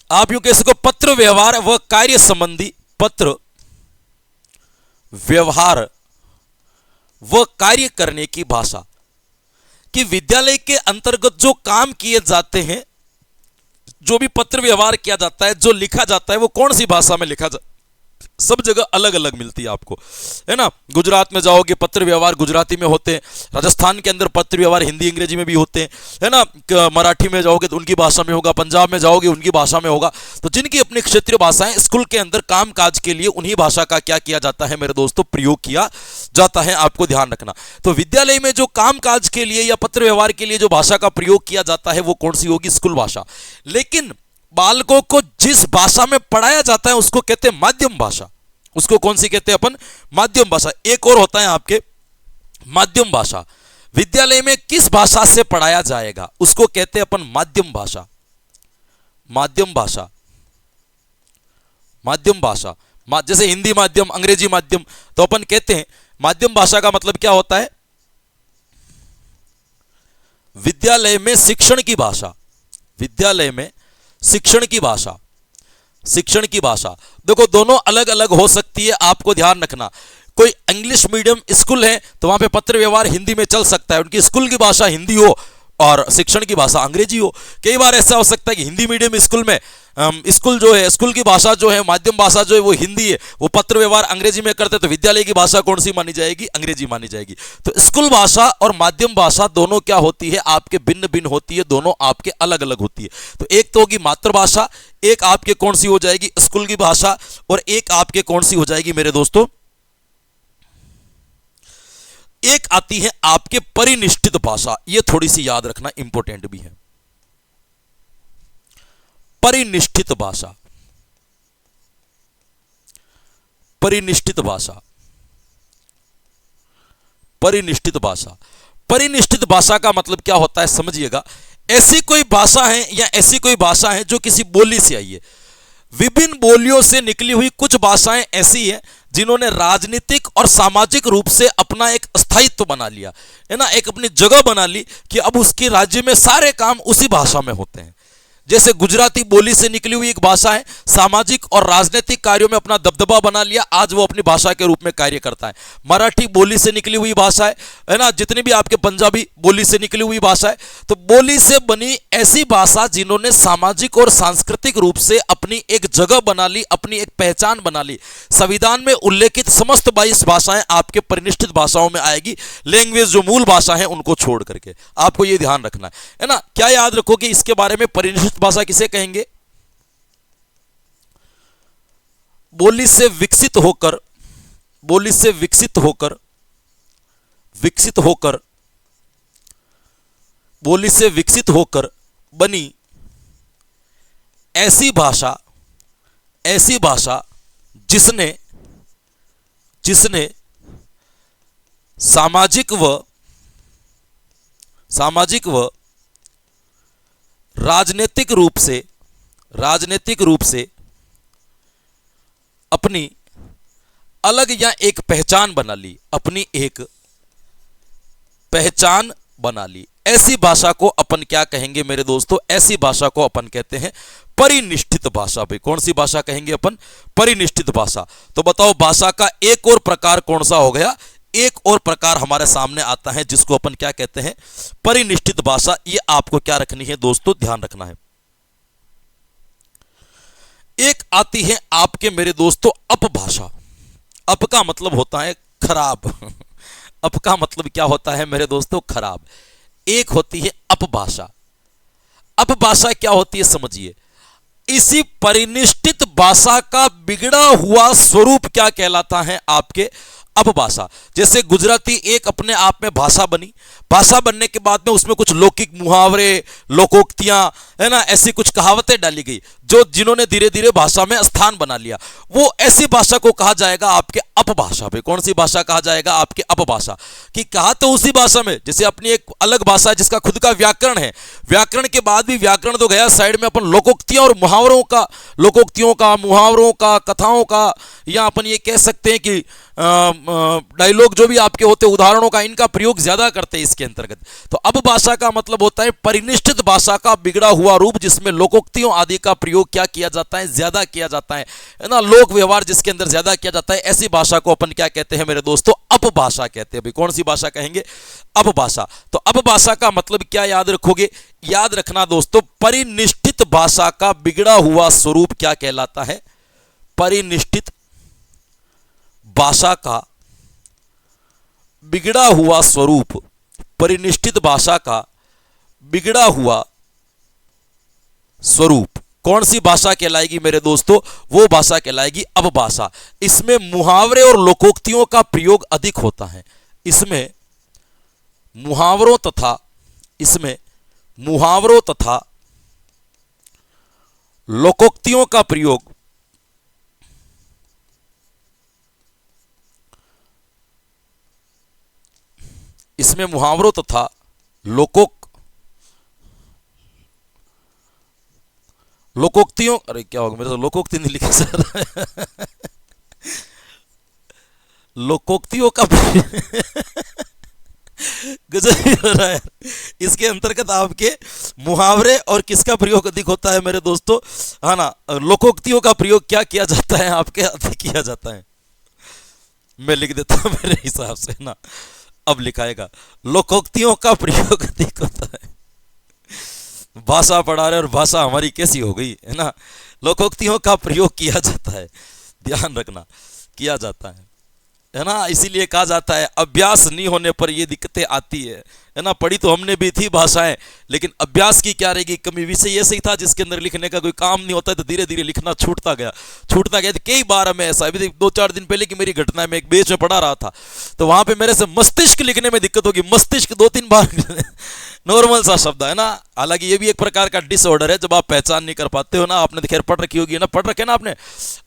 आप यूं कह सको पत्र व्यवहार व कार्य संबंधी, पत्र व्यवहार व कार्य करने की भाषा, कि विद्यालय के अंतर्गत जो काम किए जाते हैं, जो भी पत्र व्यवहार किया जाता है, जो लिखा जाता है, वो कौन सी भाषा में लिखा जाता है, सब जगह अलग अलग मिलती है आपको, है ना। गुजरात में जाओगे पत्र व्यवहार गुजराती में होते हैं, राजस्थान के अंदर पत्र व्यवहार हिंदी अंग्रेजी में भी होते हैं, है ना। मराठी में जाओगे तो उनकी भाषा में होगा, पंजाब में जाओगे उनकी भाषा में होगा। तो जिनकी अपनी क्षेत्रीय भाषाएं, स्कूल के अंदर काम काज के लिए उन्हीं भाषा का क्या किया जाता है मेरे दोस्तों, प्रयोग किया जाता है। आपको ध्यान रखना। तो विद्यालय में जो काम काज के लिए या पत्र व्यवहार के लिए जो भाषा का प्रयोग किया जाता है वो कौन सी होगी, स्कूल भाषा। लेकिन बालकों को जिस भाषा में पढ़ाया जाता है उसको कहते हैं माध्यम भाषा। उसको कौन सी कहते हैं अपन, माध्यम भाषा। एक और होता है आपके माध्यम भाषा। विद्यालय में किस भाषा से पढ़ाया जाएगा उसको कहते हैं अपन माध्यम भाषा। माध्यम भाषा, माध्यम भाषा, जैसे हिंदी माध्यम, अंग्रेजी माध्यम, तो अपन कहते हैं माध्यम भाषा का मतलब क्या होता है, विद्यालय में शिक्षण की भाषा। विद्यालय में शिक्षण की भाषा, शिक्षण की भाषा। देखो दोनों अलग अलग हो सकती है, आपको ध्यान रखना। कोई इंग्लिश मीडियम स्कूल है तो वहां पे पत्र व्यवहार हिंदी में चल सकता है, उनकी स्कूल की भाषा हिंदी हो और शिक्षण की भाषा अंग्रेजी हो। कई बार ऐसा हो सकता है कि हिंदी मीडियम स्कूल में स्कूल जो है, स्कूल की भाषा जो है, माध्यम भाषा जो है वो हिंदी है, वो पत्र व्यवहार अंग्रेजी में करते, तो विद्यालय की भाषा कौन सी मानी जाएगी, अंग्रेजी मानी जाएगी। तो स्कूल भाषा और माध्यम भाषा दोनों क्या होती है, आपके भिन्न भिन्न होती है, दोनों आपके अलग अलग होती है। तो एक तो होगी मातृभाषा, एक आपके कौन सी हो जाएगी, स्कूल की भाषा, और एक आपके कौन सी हो जाएगी मेरे दोस्तों, एक आती है आपके परिनिष्ठित भाषा। ये थोड़ी सी याद रखना, इंपॉर्टेंट भी है। परिनिष्ठित भाषा, परिनिष्ठित भाषा, परिनिष्ठित भाषा। परिनिष्ठित भाषा का मतलब क्या होता है समझिएगा। ऐसी कोई भाषा है या ऐसी कोई भाषा है जो किसी बोली से आई है। विभिन्न बोलियों से निकली हुई कुछ भाषाएं ऐसी हैं जिन्होंने राजनीतिक और सामाजिक रूप से अपना एक स्थायित्व बना लिया है ना, एक अपनी जगह बना ली कि अब उसके राज्य में सारे काम उसी भाषा में होते हैं। जैसे गुजराती बोली से निकली हुई एक भाषा है, सामाजिक और राजनीतिक कार्यों में अपना दबदबा बना लिया, आज वो अपनी भाषा के रूप में कार्य करता है। मराठी बोली से निकली हुई भाषा है ना, जितनी भी आपके पंजाबी बोली से निकली हुई भाषा है। तो बोली से बनी ऐसी भाषा जिन्होंने सामाजिक और सांस्कृतिक रूप से अपनी एक जगह बना ली, अपनी एक पहचान बना ली। संविधान में उल्लेखित समस्त 22 भाषाएं आपके परिनिष्ठित भाषाओं में आएगी, लैंग्वेज जो मूल भाषा है उनको छोड़ करके। आपको ये ध्यान रखना है ना। क्या याद रखोगे इसके बारे में, परिनिष्ठित भाषा किसे कहेंगे? बोली से विकसित होकर, बोली से विकसित होकर, बोली से विकसित होकर बनी ऐसी भाषा जिसने सामाजिक व राजनीतिक रूप से अपनी अलग या एक पहचान बना ली, अपनी एक पहचान बना ली। ऐसी भाषा को अपन क्या कहेंगे मेरे दोस्तों? ऐसी भाषा को अपन कहते हैं परिनिष्ठित भाषा। भाई कौन सी भाषा कहेंगे अपन? परिनिष्ठित भाषा। तो बताओ भाषा का एक और प्रकार कौन सा हो गया? एक और प्रकार हमारे सामने आता है जिसको अपन क्या कहते हैं? परिनिष्ठित भाषा। ये आपको क्या रखनी है दोस्तों? ध्यान रखना है। एक आती है आपके मेरे दोस्तों अपभाषा। अप का मतलब होता है खराब। अप का मतलब क्या होता है मेरे दोस्तों? खराब। एक होती है अपभाषा। अपभाषा क्या होती है समझिए। इसी परिनिष्ठित भाषा का बिगड़ा हुआ स्वरूप क्या कहलाता है? आपके अपभाषा। जैसे गुजराती एक अपने आप में भाषा बनी, भाषा बनने के बाद में उसमें कुछ लौकिक मुहावरे, लोकोक्तियां है ना, ऐसी कुछ कहावतें डाली गई जो जिन्होंने धीरे धीरे भाषा में स्थान बना लिया। वो ऐसी भाषा को कहा जाएगा आपके अपभाषा। भाई कौन सी भाषा कहा जाएगा? आपके अपभाषा। कि कहा तो उसी भाषा में, जैसे अपनी एक अलग भाषा है जिसका खुद का व्याकरण है, व्याकरण के बाद भी व्याकरण तो गया साइड में, अपन लोकोक्तियां और मुहावरों का, लोकोक्तियों का, मुहावरों का, कथाओं का, या अपन ये कह सकते हैं कि डायलॉग जो भी आपके होते, उदाहरणों का, इनका प्रयोग ज्यादा करते हैं इसके अंतर्गत। तो अब भाषा का मतलब होता है परिनिष्ठित भाषा का बिगड़ा हुआ रूप, जिसमें लोकोक्तियों आदि का प्रयोग क्या किया जाता है? ज्यादा किया जाता है ना, लोक व्यवहार जिसके अंदर ज्यादा किया जाता है। ऐसी भाषा को अपन क्या कहते हैं मेरे दोस्तों? अपभाषा कहते हैं। भाई कौन सी भाषा कहेंगे? अपभाषा। तो अपभाषा का मतलब क्या याद रखोगे? याद रखना दोस्तों, परिनिष्ठित भाषा का बिगड़ा हुआ स्वरूप क्या कहलाता है? परिनिष्ठित भाषा का बिगड़ा हुआ स्वरूप, परिनिष्ठित भाषा का बिगड़ा हुआ स्वरूप कौन सी भाषा कहलाएगी मेरे दोस्तों? वो भाषा कहलाएगी अपभाषा। इसमें मुहावरे और लोकोक्तियों का प्रयोग अधिक होता है। इसमें मुहावरों तथा लोकोक्तियों का प्रयोग इसमें मुहावरों तथा लोकोक्तियों, अरे क्या होगा मेरे तो लोकोक्ति नहीं लिखा सर। लोकोक्तियों का गजब ही हो रहा है। इसके अंतर्गत आपके मुहावरे और किसका प्रयोग अधिक होता है मेरे दोस्तों? है ना, लोकोक्तियों का प्रयोग क्या किया जाता है? आपके अधिक किया जाता है। मैं लिख देता हूं मेरे हिसाब से ना, अब लिखाएगा लोकोक्तियों का प्रयोग अधिक होता है। भाषा पढ़ा रहे और भाषा हमारी कैसी हो गई है ना। लोकोक्तियों का प्रयोग किया जाता है, ध्यान रखना, किया जाता है ना। इसीलिए कहा जाता है अभ्यास नहीं होने पर ये दिक्कतें आती है ना। पढ़ी तो हमने भी थी भाषाएं, लेकिन अभ्यास की क्या रहेगी कमी। विषय ऐसे ही था जिसके अंदर लिखने का कोई काम नहीं होता है, तो धीरे धीरे लिखना छूटता गया। तो कई बार हमें ऐसा, अभी 2-4 दिन पहले की मेरी घटना है, मैं एक बेच में पढ़ा रहा था, तो वहां पे मेरे से मस्तिष्क लिखने में दिक्कत होगी। मस्तिष्क 2-3 बार नॉर्मल सा शब्द है ना, हालांकि ये भी एक प्रकार का डिसऑर्डर है जब आप पहचान नहीं कर पाते हो ना। आपने तो खैर पढ़ रखी होगी ना, पढ़ रखे ना आपने,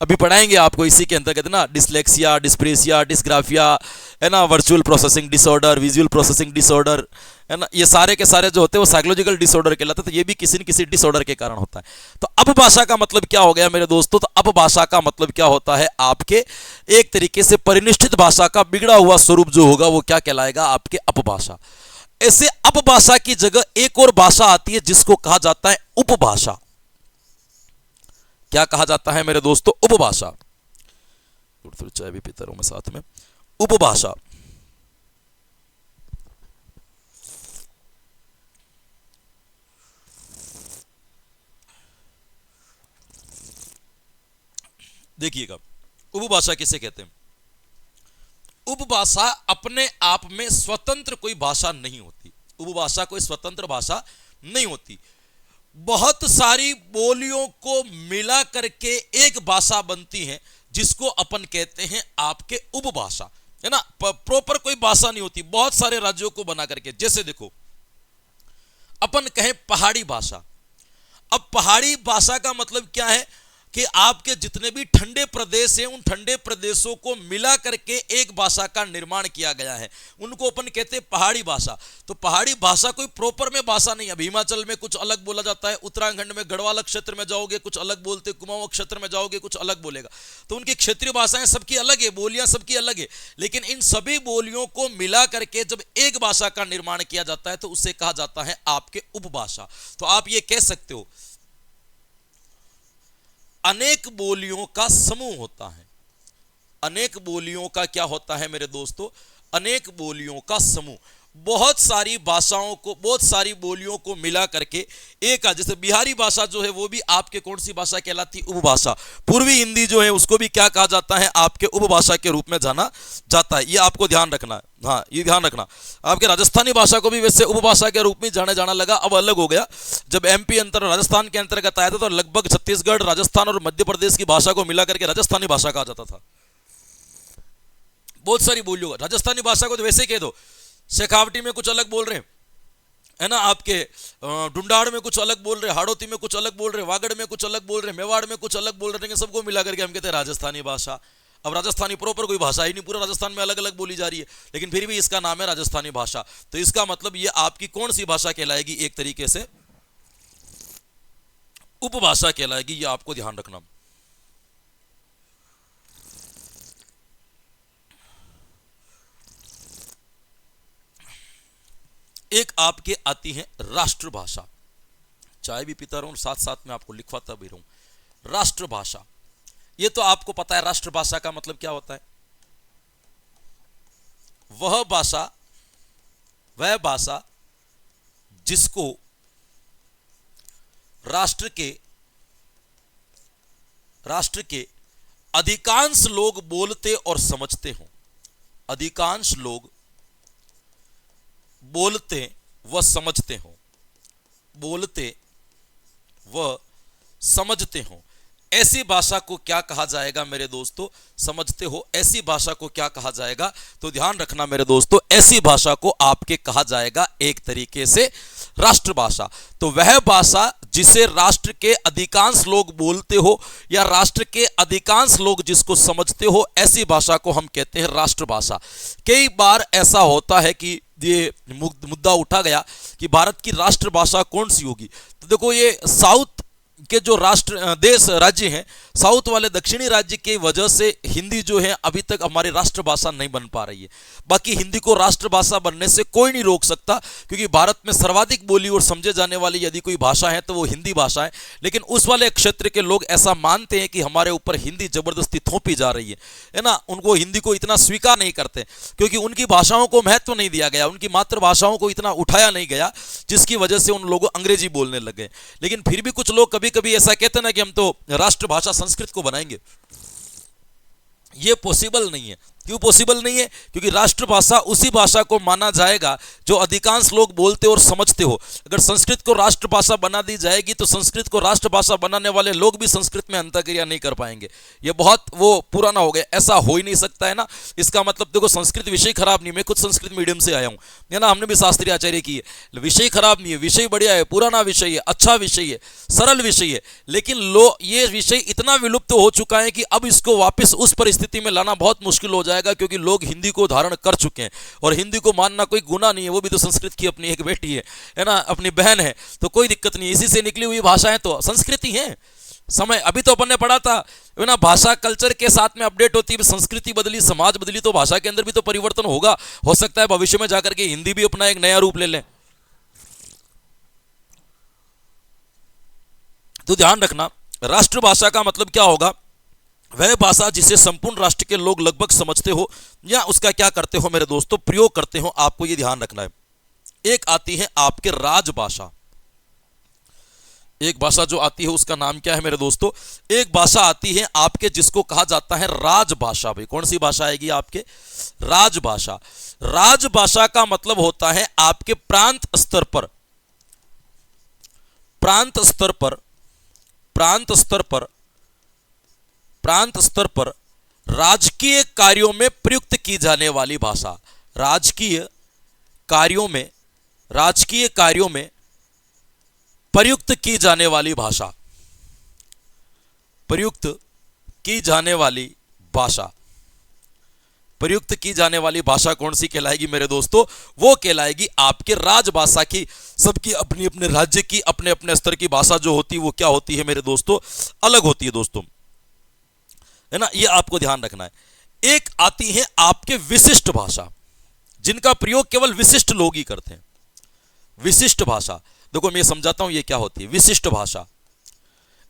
अभी पढ़ाएंगे आपको इसी के अंतर्गत ना, डिसलेक्सिया, डिस्प्रेसिया, डिस्ग्राफिया, है ना, virtual processing disorder, visual processing disorder, है ना, ये सारे के सारे जो होते हैं वो साइकोलॉजिकल डिसऑर्डर कहलाते हैं। तो ये भी किसी न किसी डिसऑर्डर के कारण होता है। तो अपभाषा का मतलब क्या हो गया मेरे दोस्तों? तो अपभाषा का मतलब क्या होता है? आपके एक तरीके से परिनिष्ठित भाषा का बिगड़ा हुआ स्वरूप जो होगा वो क्या कहलाएगा? आपके अपभाषा। ऐसे अपभाषा की जगह एक और भाषा आती है जिसको कहा जाता है उपभाषा। क्या कहा जाता है मेरे दोस्तों? उपभाषा। थोड़ी चाय भी पीता रहूं मैं साथ में। उपभाषा देखिएगा, उपभाषा किसे कहते हैं? उपभाषा अपने आप में स्वतंत्र कोई भाषा नहीं होती। उपभाषा कोई स्वतंत्र भाषा नहीं होती। बहुत सारी बोलियों को मिला करके एक भाषा बनती है जिसको अपन कहते हैं आपके उपभाषा, है ना। प्रॉपर कोई भाषा नहीं होती, बहुत सारे राज्यों को बना करके। जैसे देखो, अपन कहें पहाड़ी भाषा। अब पहाड़ी भाषा का मतलब क्या है कि आपके जितने भी ठंडे प्रदेश हैं उन ठंडे प्रदेशों को मिला करके एक भाषा का निर्माण किया गया है, उनको अपन कहते हैं पहाड़ी भाषा। तो पहाड़ी भाषा कोई प्रॉपर में भाषा नहीं है। अब हिमाचल में कुछ अलग बोला जाता है, उत्तराखंड में गढ़वाल क्षेत्र में जाओगे कुछ अलग बोलते, कुमाऊं क्षेत्र में जाओगे कुछ अलग बोलेगा। तो उनकी क्षेत्रीय भाषाएं सबकी अलग है, बोलियां सबकी अलग है, लेकिन इन सभी बोलियों को मिला करके जब एक भाषा का निर्माण किया जाता है तो उसे कहा जाता है आपके उपभाषा। तो आप ये कह सकते हो अनेक बोलियों का समूह होता है। अनेक बोलियों का क्या होता है मेरे दोस्तों? अनेक बोलियों का समूह। बहुत सारी भाषाओं को, बहुत सारी बोलियों को मिला करके एक, जैसे बिहारी भाषा जो है वो भी आपके कौन सी भाषा कहलाती है? उपभाषा। पूर्वी हिंदी जो है उसको भी क्या कहा जाता है? आपके उपभाषा के रूप में जाना जाता है। ये आपको ध्यान रखना है, हाँ ये ध्यान रखना। आपके राजस्थानी भाषा को भी वैसे उपभाषा के रूप में जाना लगा, अब अलग हो गया। जब एमपी राजस्थान के अंतर्गत आया था तो लगभग छत्तीसगढ़, राजस्थान और मध्य प्रदेश की भाषा को मिला करके राजस्थानी भाषा कहा जाता था। बहुत सारी बोलियों का राजस्थानी भाषा को तो वैसे कह दो, शेखावटी में कुछ अलग बोल रहे हैं, है ना, आपके डुंडाड़ में कुछ अलग बोल रहे, हाड़ौती में कुछ अलग बोल रहे, वागड़ में कुछ अलग बोल रहे, मेवाड़ में कुछ अलग बोल रहे हैं, सबको मिला करके हम कहते हैं राजस्थानी भाषा। अब राजस्थानी प्रॉपर कोई भाषा ही नहीं, पूरा राजस्थान में अलग अलग बोली जा रही है, लेकिन फिर भी इसका नाम है राजस्थानी भाषा। तो इसका मतलब ये आपकी कौन सी भाषा कहलाएगी? एक तरीके से उपभाषा कहलाएगी। ये आपको ध्यान रखना। एक आपके आती है राष्ट्रभाषा। चाय भी पीता रहूं, साथ साथ में आपको लिखवाता भी रहूं। राष्ट्रभाषा, ये तो आपको पता है राष्ट्रभाषा का मतलब क्या होता है। वह भाषा जिसको राष्ट्र के अधिकांश लोग बोलते और समझते हों। अधिकांश लोग बोलते व समझते हो, बोलते व समझते हो, ऐसी भाषा को क्या कहा जाएगा मेरे दोस्तों? समझते हो, ऐसी भाषा को क्या कहा जाएगा? तो ध्यान रखना मेरे दोस्तों, ऐसी भाषा को आपके कहा जाएगा एक तरीके से राष्ट्रभाषा। तो वह भाषा जिसे राष्ट्र के अधिकांश लोग बोलते हो या राष्ट्र के अधिकांश लोग जिसको समझते हो, ऐसी भाषा को हम कहते हैं राष्ट्रभाषा। कई बार ऐसा होता है कि ये मुद्दा उठा गया कि भारत की राष्ट्रभाषा कौन सी होगी। तो देखो, ये साउथ के जो राज्य हैं, साउथ वाले दक्षिणी राज्य की वजह से हिंदी जो है अभी तक हमारी राष्ट्रभाषा नहीं बन पा रही है। बाकी हिंदी को राष्ट्रभाषा बनने से कोई नहीं रोक सकता, क्योंकि भारत में सर्वाधिक बोली और समझे जाने वाली यदि कोई भाषा है तो वो हिंदी भाषा है। लेकिन उस वाले क्षेत्र के लोग ऐसा मानते हैं कि हमारे ऊपर हिंदी जबरदस्ती थोपी जा रही है ना। उनको हिंदी को इतना स्वीकार नहीं करते, क्योंकि उनकी भाषाओं को महत्व नहीं दिया गया, उनकी मातृभाषाओं को इतना उठाया नहीं गया, जिसकी वजह से उन लोगों अंग्रेजी बोलने लगे। लेकिन फिर भी कुछ लोग कभी ऐसा कहते हैं ना कि हम तो राष्ट्रभाषा संस्कृत को बनाएंगे। ये पॉसिबल नहीं है। क्यों पॉसिबल नहीं है? क्योंकि राष्ट्रभाषा उसी भाषा को माना जाएगा जो अधिकांश लोग बोलते और समझते हो। अगर संस्कृत को राष्ट्रभाषा बना दी जाएगी तो संस्कृत को राष्ट्रभाषा बनाने वाले लोग भी संस्कृत में अंतःक्रिया नहीं कर पाएंगे। ये बहुत वो पुराना हो गया, ऐसा हो ही नहीं सकता है ना। इसका मतलब देखो, संस्कृत विषय खराब नहीं, मैं खुद संस्कृत मीडियम से आया हूँ, है ना, हमने भी शास्त्रीय आचार्य की है। विषय खराब नहीं है, विषय बढ़िया है, पुराना विषय है, अच्छा विषय है, सरल विषय है। लेकिन ये विषय इतना विलुप्त हो चुका है कि अब इसको वापस उस परिस्थिति स्थिति में लाना बहुत मुश्किल हो जाएगा, क्योंकि लोग हिंदी को धारण कर चुके हैं और हिंदी को मानना कोई गुनाह नहीं है। वो भी तो संस्कृत की अपनी एक बेटी है ना, अपनी बहन है, तो कोई दिक्कत नहीं। इसी से निकली हुई भाषाएं तो संस्कृति है। समय अभी तो अपन ने पढ़ा था ना, भाषा कल्चर के साथ में अपडेट होती है, संस्कृति बदली, समाज बदली, तो भाषा के अंदर भी तो परिवर्तन होगा। हो सकता है भविष्य में जाकर के हिंदी भी अपना एक नया रूप ले लें। तो ध्यान रखना, राष्ट्रभाषा का मतलब क्या होगा? वह भाषा जिसे संपूर्ण राष्ट्र के लोग लगभग समझते हो या उसका क्या करते हो मेरे दोस्तों, प्रयोग करते हो। आपको यह ध्यान रखना है। एक आती है आपके राजभाषा, एक भाषा जो आती है उसका नाम क्या है मेरे दोस्तों? एक भाषा आती है आपके जिसको कहा जाता है राजभाषा। भाई कौन सी भाषा आएगी आपके? राजभाषा। राजभाषा का मतलब होता है आपके प्रांत स्तर पर, प्रांत स्तर पर, प्रांत स्तर पर, प्रांत स्तर पर राजकीय कार्यों में प्रयुक्त की जाने वाली भाषा। राजकीय कार्यों में, राजकीय कार्यों में प्रयुक्त की जाने वाली भाषा, प्रयुक्त की जाने वाली भाषा, प्रयुक्त की जाने वाली भाषा कौन सी कहलाएगी मेरे दोस्तों? वो कहलाएगी आपके राजभाषा की। सबकी अपनी अपने राज्य की अपने अपने स्तर की भाषा जो होती है वो क्या होती है मेरे दोस्तों? अलग होती है दोस्तों, है ना, ये आपको ध्यान रखना है। एक आती है आपके विशिष्ट भाषा, जिनका प्रयोग केवल विशिष्ट लोग ही करते हैं। विशिष्ट भाषा, देखो मैं समझाता हूं ये क्या होती है विशिष्ट भाषा।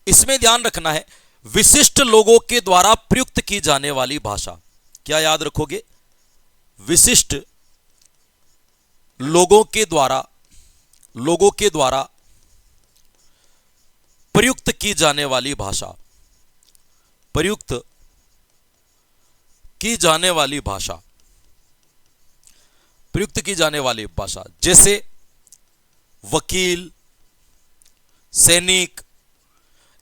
इसमें ध्यान रखना है, विशिष्ट लोगों के द्वारा प्रयुक्त की जाने वाली भाषा। क्या याद रखोगे? विशिष्ट लोगों के द्वारा, लोगों के द्वारा प्रयुक्त की जाने वाली भाषा, प्रयुक्त की जाने वाली भाषा, प्रयुक्त की जाने वाली भाषा। जैसे वकील, सैनिक,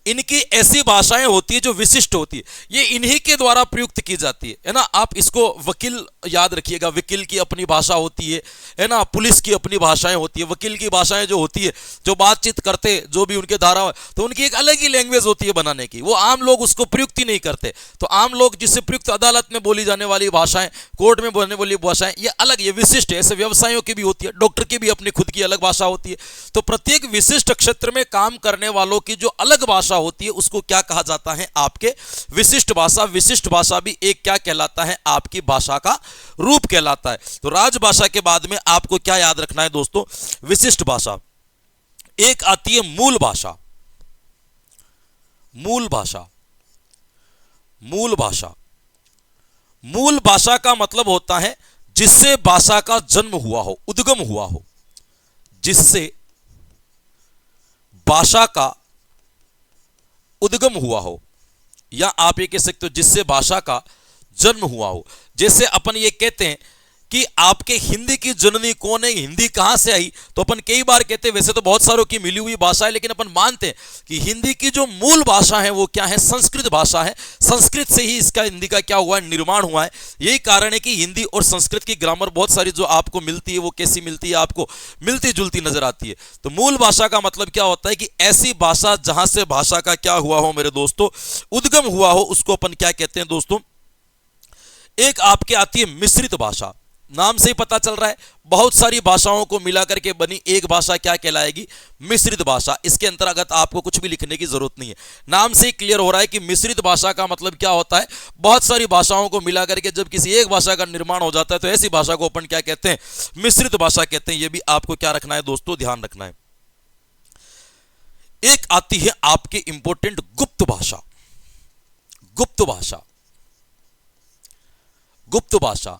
इनकी ऐसी भाषाएं होती है जो विशिष्ट होती है, ये इन्हीं के द्वारा प्रयुक्त की जाती है ना। आप इसको वकील याद रखिएगा, वकील की अपनी भाषा होती है ना। पुलिस की अपनी भाषाएं होती है। वकील की भाषाएं जो होती है, जो बातचीत करते, जो भी उनके धारा, तो उनकी एक अलग ही लैंग्वेज होती है बनाने की। वो आम लोग उसको प्रयुक्त ही नहीं करते। तो आम लोग जिससे प्रयुक्त अदालत में बोली जाने वाली भाषाएं, कोर्ट में बोलने वाली भाषाएं, ये अलग, ये विशिष्ट है। ऐसे व्यवसायों की भी होती है, डॉक्टर की भी अपनी खुद की अलग भाषा होती है। तो प्रत्येक विशिष्ट क्षेत्र में काम करने वालों की जो अलग भाषा होती है उसको क्या कहा जाता है? आपके विशिष्ट भाषा। विशिष्ट भाषा भी एक क्या कहलाता है? आपकी भाषा का रूप कहलाता है। तो राजभाषा के बाद में आपको क्या याद रखना है दोस्तों? विशिष्ट भाषा। एक आती है मूल भाषा। मूल भाषा, मूल भाषा, मूल भाषा का मतलब होता है जिससे भाषा का जन्म हुआ हो, उद्गम हुआ हो, जिससे भाषा का उद्गम हुआ हो, या आप ये कह सकते हो जिससे भाषा का जन्म हुआ हो। जैसे अपन ये कहते हैं कि आपके हिंदी की जननी कौन है, हिंदी कहां से आई, तो अपन कई बार कहते हैं, वैसे तो बहुत सारों की मिली हुई भाषा है, लेकिन अपन मानते हैं कि हिंदी की जो मूल भाषा है वो क्या है? संस्कृत भाषा है। संस्कृत से ही इसका हिंदी का क्या हुआ है? निर्माण हुआ है। यही कारण है कि हिंदी और संस्कृत की ग्रामर बहुत सारी जो आपको मिलती है वो कैसी मिलती है? आपको मिलती जुलती नजर आती है। तो मूल भाषा का मतलब क्या होता है? कि ऐसी भाषा जहां से भाषा का क्या हुआ हो मेरे दोस्तों? उद्गम हुआ हो, उसको अपन क्या कहते हैं दोस्तों? एक आपके आती है मिश्रित भाषा। नाम से ही पता चल रहा है, बहुत सारी भाषाओं को मिलाकर के बनी एक भाषा क्या कहलाएगी? मिश्रित भाषा। इसके अंतर्गत आपको कुछ भी लिखने की जरूरत नहीं है, नाम से ही क्लियर हो रहा है कि मिश्रित भाषा का मतलब क्या होता है? बहुत सारी भाषाओं को मिलाकर के जब किसी एक भाषा का निर्माण हो जाता है तो ऐसी भाषा को अपन क्या कहते हैं? मिश्रित भाषा कहते हैं। यह भी आपको क्या रखना है दोस्तों? ध्यान रखना है। एक आती है आपके इंपॉर्टेंट गुप्त भाषा। गुप्त भाषा, गुप्त भाषा,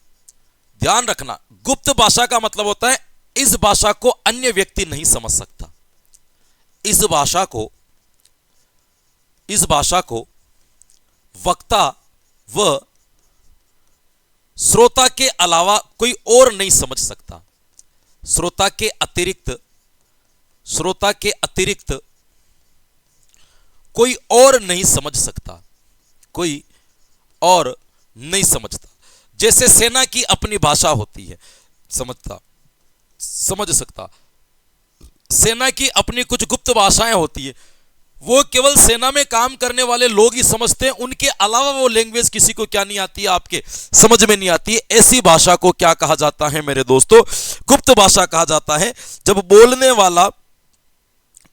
ध्यान रखना, गुप्त भाषा का मतलब होता है इस भाषा को अन्य व्यक्ति नहीं समझ सकता। इस भाषा को, इस भाषा को वक्ता व श्रोता के अलावा कोई और नहीं समझ सकता। श्रोता के अतिरिक्त, श्रोता के अतिरिक्त कोई और नहीं समझ सकता, कोई और नहीं समझता। जैसे सेना की अपनी भाषा होती है, समझता, समझ सकता। सेना की अपनी कुछ गुप्त भाषाएं होती है, वो केवल सेना में काम करने वाले लोग ही समझते हैं, उनके अलावा वो लैंग्वेज किसी को क्या नहीं आती है, आपके समझ में नहीं आती है। ऐसी भाषा को क्या कहा जाता है मेरे दोस्तों? गुप्त भाषा कहा जाता है। जब बोलने वाला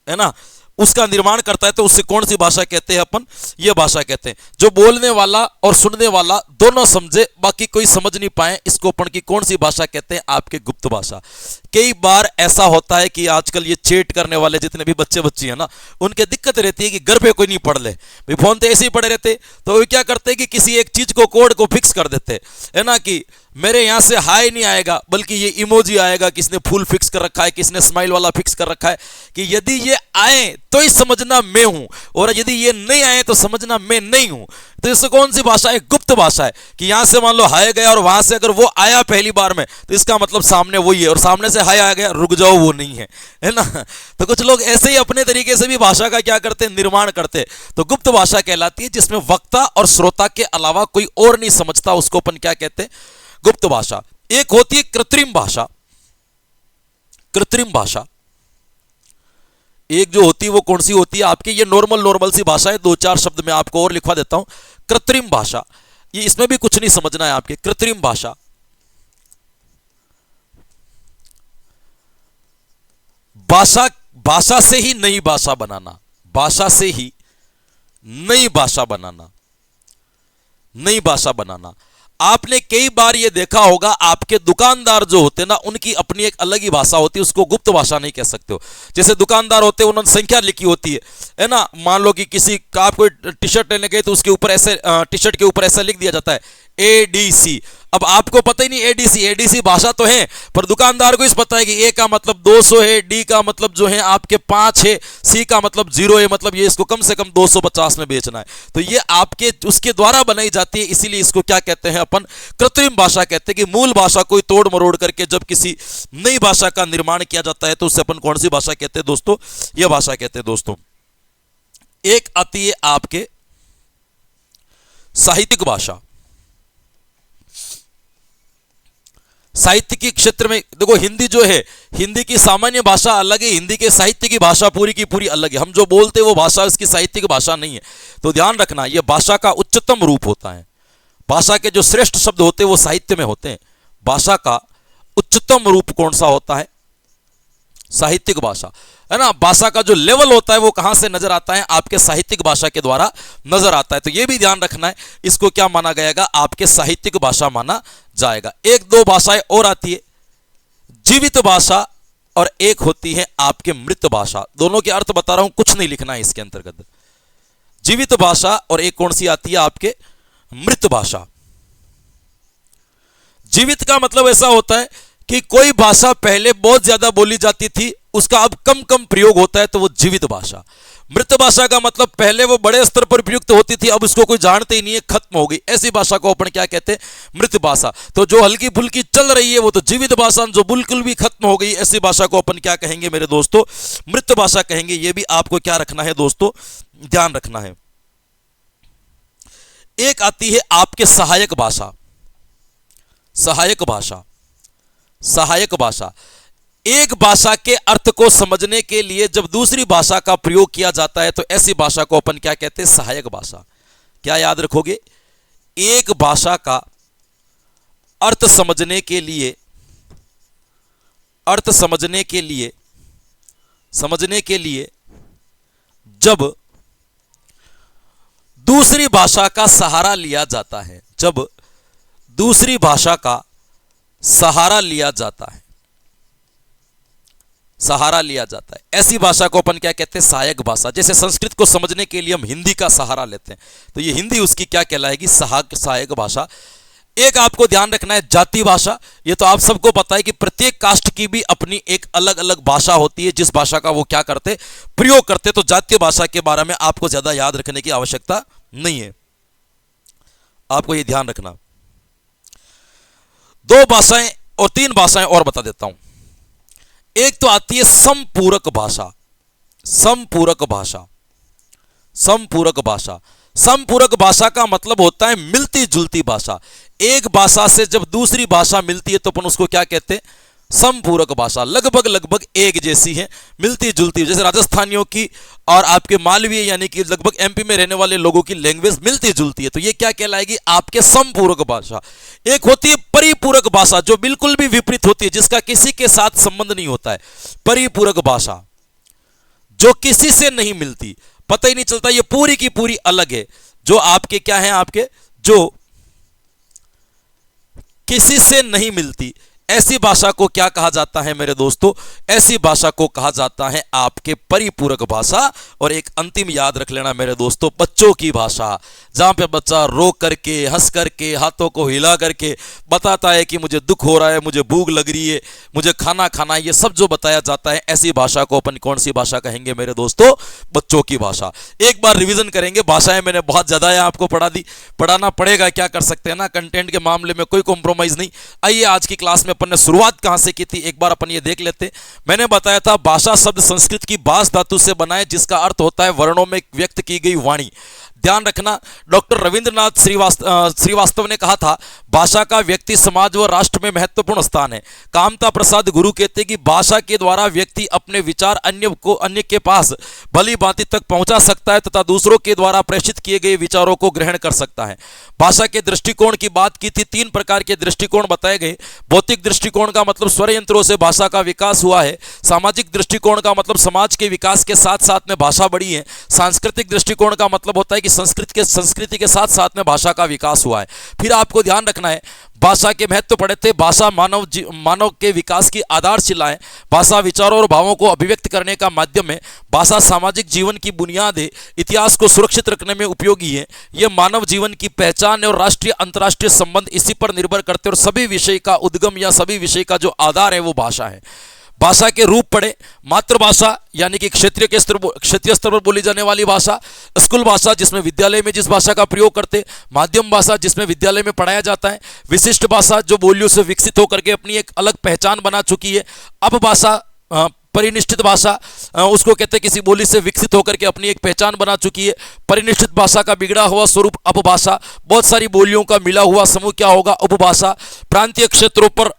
है ना उसका निर्माण करता है तो उससे कौन सी भाषा कहते हैं अपन? ये भाषा कहते हैं। जो बोलने वाला और सुनने वाला दोनों समझे, बाकी कोई समझ नहीं पाए, इसको अपन की कौन सी भाषा कहते हैं? आपके गुप्त भाषा। कई बार ऐसा होता है कि आजकल ये चैट करने वाले जितने भी बच्चे बच्ची है ना, उनके दिक्कत रहती है कि घर पे कोई नहीं पढ़ ले, भाई फोन तो ऐसे ही पड़े रहते, तो वो क्या करते हैं कि किसी एक चीज को, कोड को फिक्स कर देते है ना, कि मेरे यहां से हाय नहीं आएगा बल्कि ये इमोजी आएगा। किसने फूल फिक्स कर रखा है, किसने स्माइल वाला फिक्स कर रखा है कि यदि ये आए तो ही समझना मैं हूं, और यदि ये नहीं आए तो समझना मैं नहीं हूं। तो इससे कौन सी भाषा है? गुप्त भाषा है। कि यहां से मान लो हाय गया और वहां से अगर वो आया पहली बार में तो इसका मतलब सामने वही है, और सामने से हाय आ गया, रुक जाओ वो नहीं है ना। तो कुछ लोग ऐसे ही अपने तरीके से भी भाषा का क्या करते हैं? निर्माण करते हैं। तो गुप्त भाषा कहलाती है जिसमें वक्ता और श्रोता के अलावा कोई और नहीं समझता, उसको अपन क्या कहते हैं? गुप्त भाषा। एक होती है कृत्रिम भाषा। कृत्रिम भाषा एक जो होती है वो कौन सी होती है आपकी? ये नॉर्मल सी भाषा है। दो चार शब्द मैं आपको और लिखवा देता हूं। कृत्रिम भाषा, ये इसमें भी कुछ नहीं समझना है आपके। कृत्रिम भाषा, भाषा से ही नई भाषा बनाना, भाषा से ही नई भाषा बनाना, नई भाषा बनाना। आपने कई बार ये देखा होगा, आपके दुकानदार जो होते हैं ना, उनकी अपनी एक अलग ही भाषा होती है, उसको गुप्त भाषा नहीं कह सकते हो। जैसे दुकानदार होते हैं, उन्होंने संख्या लिखी होती है ना। मान लो कि किसी का आप कोई टी शर्ट लेने गए तो उसके ऊपर ऐसे, टी शर्ट के ऊपर ऐसा लिख दिया जाता है ADC। अब आपको पता ही नहीं ADC भाषा तो है, पर दुकानदार को इस पता है कि A का मतलब 200 है, D का मतलब जो है आपके 5 है, C का मतलब 0 है, मतलब ये इसको कम से कम 250 में बेचना है। तो ये आपके उसके द्वारा बनाई जाती है, इसीलिए इसको क्या कहते हैं अपन? कृत्रिम भाषा कहते हैं। कि मूल भाषा को तोड़ मरोड़ करके जब किसी नई भाषा का निर्माण किया जाता है तो उससे अपन कौन सी भाषा कहते हैं दोस्तों? यह भाषा कहते हैं दोस्तों। एक आती है आपके साहित्यिक भाषा। साहित्य के क्षेत्र में देखो, हिंदी जो है, हिंदी की सामान्य भाषा अलग है, हिंदी के साहित्य की भाषा पूरी की पूरी अलग है। हम जो बोलते हैं वो भाषा उसकी साहित्यिक भाषा नहीं है। तो ध्यान रखना, यह भाषा का उच्चतम रूप होता है। भाषा के जो श्रेष्ठ शब्द होते हैं वो साहित्य में होते हैं। भाषा का उच्चतम रूप कौन सा होता है? साहित्यिक भाषा, है ना। भाषा का जो लेवल होता है वो कहां से नजर आता है? आपके साहित्यिक भाषा के द्वारा नजर आता है। तो ये भी ध्यान रखना है, इसको क्या माना जाएगा? आपके साहित्यिक भाषा माना जाएगा। एक दो भाषाएं और आती है, जीवित भाषा और एक होती है आपके मृत भाषा। दोनों के अर्थ बता रहा हूं, कुछ नहीं लिखना है इसके अंतर्गत। जीवित भाषा और एक कौन सी आती है? आपके मृत भाषा। जीवित का मतलब ऐसा होता है कि कोई भाषा पहले बहुत ज्यादा बोली जाती थी, उसका अब कम कम प्रयोग होता है, तो वो जीवित भाषा। मृत भाषा का मतलब पहले वो बड़े स्तर पर प्रयुक्त होती थी, अब उसको कोई जानते ही नहीं है, खत्म हो गई। ऐसी भाषा को अपन क्या कहते हैं? मृत भाषा। तो जो हल्की फुल्की चल रही है वो तो जीवित भाषा, जो बिल्कुल भी खत्म हो गई ऐसी भाषा को अपन क्या कहेंगे मेरे दोस्तों? मृत भाषा कहेंगे। ये भी आपको क्या रखना है दोस्तों? ध्यान रखना है। एक आती है आपके सहायक भाषा। सहायक भाषा, सहायक भाषा। एक भाषा के अर्थ को समझने के लिए जब दूसरी भाषा का प्रयोग किया जाता है तो ऐसी भाषा को अपन क्या कहते हैं? सहायक भाषा। क्या याद रखोगे? एक भाषा का अर्थ समझने के लिए, अर्थ समझने के लिए, समझने के लिए जब दूसरी भाषा का सहारा लिया जाता है, जब दूसरी भाषा का सहारा लिया जाता है, सहारा लिया जाता है, ऐसी भाषा को अपन क्या कहते हैं? सहायक भाषा। जैसे संस्कृत को समझने के लिए हम हिंदी का सहारा लेते हैं, तो ये हिंदी उसकी क्या कहलाएगी? सहायक भाषा। एक आपको ध्यान रखना है, जाति भाषा। ये तो आप सबको पता है कि प्रत्येक कास्ट की भी अपनी एक अलग अलग भाषा होती है, जिस भाषा का वो क्या करते? प्रयोग करते। तो जातीय भाषा के बारे में आपको ज्यादा याद रखने की आवश्यकता नहीं है, आपको ये ध्यान रखना। दो भाषाएं और तीन भाषाएं और बता देता हूं। एक तो आती है समपूरक भाषा। समपूरक भाषा, समपूरक भाषा। समपूरक भाषा का मतलब होता है मिलती जुलती भाषा। एक भाषा से जब दूसरी भाषा मिलती है तो अपन उसको क्या कहते हैं? समपूरक भाषा लगभग लगभग एक जैसी है, मिलती जुलती, जैसे राजस्थानियों की और आपके मालवीय यानी कि लगभग एमपी में रहने वाले लोगों की लैंग्वेज मिलती जुलती है, तो ये क्या कहलाएगी? आपके समपूरक भाषा। एक होती है परिपूरक भाषा जो बिल्कुल भी विपरीत होती है, जिसका किसी के साथ संबंध नहीं होता है। परिपूरक भाषा जो किसी से नहीं मिलती, पता ही नहीं चलता, ये पूरी की पूरी अलग है। जो आपके क्या है, आपके जो किसी से नहीं मिलती, ऐसी भाषा को क्या कहा जाता है मेरे दोस्तों? ऐसी भाषा को कहा जाता है आपके परिपूरक भाषा। और एक अंतिम याद रख लेना मेरे दोस्तों, बच्चों की भाषा, जहां पे बच्चा रो करके, हंस करके, हाथों को हिला करके बताता है कि मुझे दुख हो रहा है, मुझे भूख लग रही है, मुझे खाना खाना है, ये सब जो बताया जाता है, ऐसी भाषा को अपन कौन सी भाषा कहेंगे मेरे दोस्तों? बच्चों की भाषा। एक बार रिवीजन करेंगे, भाषाएं मैंने बहुत ज्यादा है आपको पढ़ा दी, पढ़ाना पड़ेगा, क्या कर सकते हैं ना, कंटेंट के मामले में कोई कॉम्प्रोमाइज नहीं। आइए आज की क्लास में अपन ने शुरुआत कहां से की थी, एक बार अपन ये देख लेते। मैंने बताया था भाषा शब्द संस्कृत की बास धातु से बना है, जिसका अर्थ होता है वर्णों में व्यक्त की गई वाणी। ध्यान रखना, डॉक्टर रविंद्रनाथ श्रीवास्तव ने कहा था, भाषा का व्यक्ति समाज व राष्ट्र में महत्वपूर्ण स्थान है। कामता प्रसाद गुरु कहते हैं कि भाषा के द्वारा व्यक्ति अपने विचार अन्य के पास भली भांति तक पहुंचा सकता है तथा दूसरों के द्वारा प्रेषित किए गए विचारों को ग्रहण कर सकता है। भाषा के दृष्टिकोण की बात की थी, 3 प्रकार के दृष्टिकोण बताए गए। भौतिक दृष्टिकोण का मतलब स्वर यंत्रों से भाषा का विकास हुआ है। सामाजिक दृष्टिकोण का मतलब समाज के विकास के साथ साथ में भाषा बढ़ी है। सांस्कृतिक दृष्टिकोण का मतलब होता है कि संस्कृति के साथ साथ में भाषा का विकास हुआ है। फिर आपको ध्यान रखना है, भाषा के महत्व पढ़े थे। भाषा मानव के विकास की आधारशिला है। भाषा विचारों और भावों को अभिव्यक्त करने का माध्यम है। भाषा सामाजिक जीवन की बुनियाद है। इतिहास को सुरक्षित रखने में उपयोगी है। यह मानव जीवन की पहचान है और राष्ट्रीय अंतर्राष्ट्रीय संबंध इसी पर निर्भर करते हैं। और सभी विषय का उद्गम या सभी विषय का जो आधार है वो भाषा है। भाषा के रूप पढ़े, मातृभाषा यानी कि क्षेत्रीय स्तर पर बोली जाने वाली भाषा, स्कूल भाषा जिसमें विद्यालय में जिस भाषा का प्रयोग करते, माध्यम भाषा जिसमें विद्यालय में पढ़ाया जाता है, विशिष्ट भाषा जो बोलियों से विकसित होकर के अपनी एक अलग पहचान बना चुकी है, अपभाषा परिनिष्ठित भाषा, उसको कहते हैं किसी बोली से विकसित होकर के अपनी एक पहचान बना चुकी है। परिनिष्ठित भाषा का बिगड़ा हुआ स्वरूप अपभाषा, बहुत सारी बोलियों का मिला हुआ समूह क्या होगा? उपभाषा। प्रांतीय क्षेत्रों पर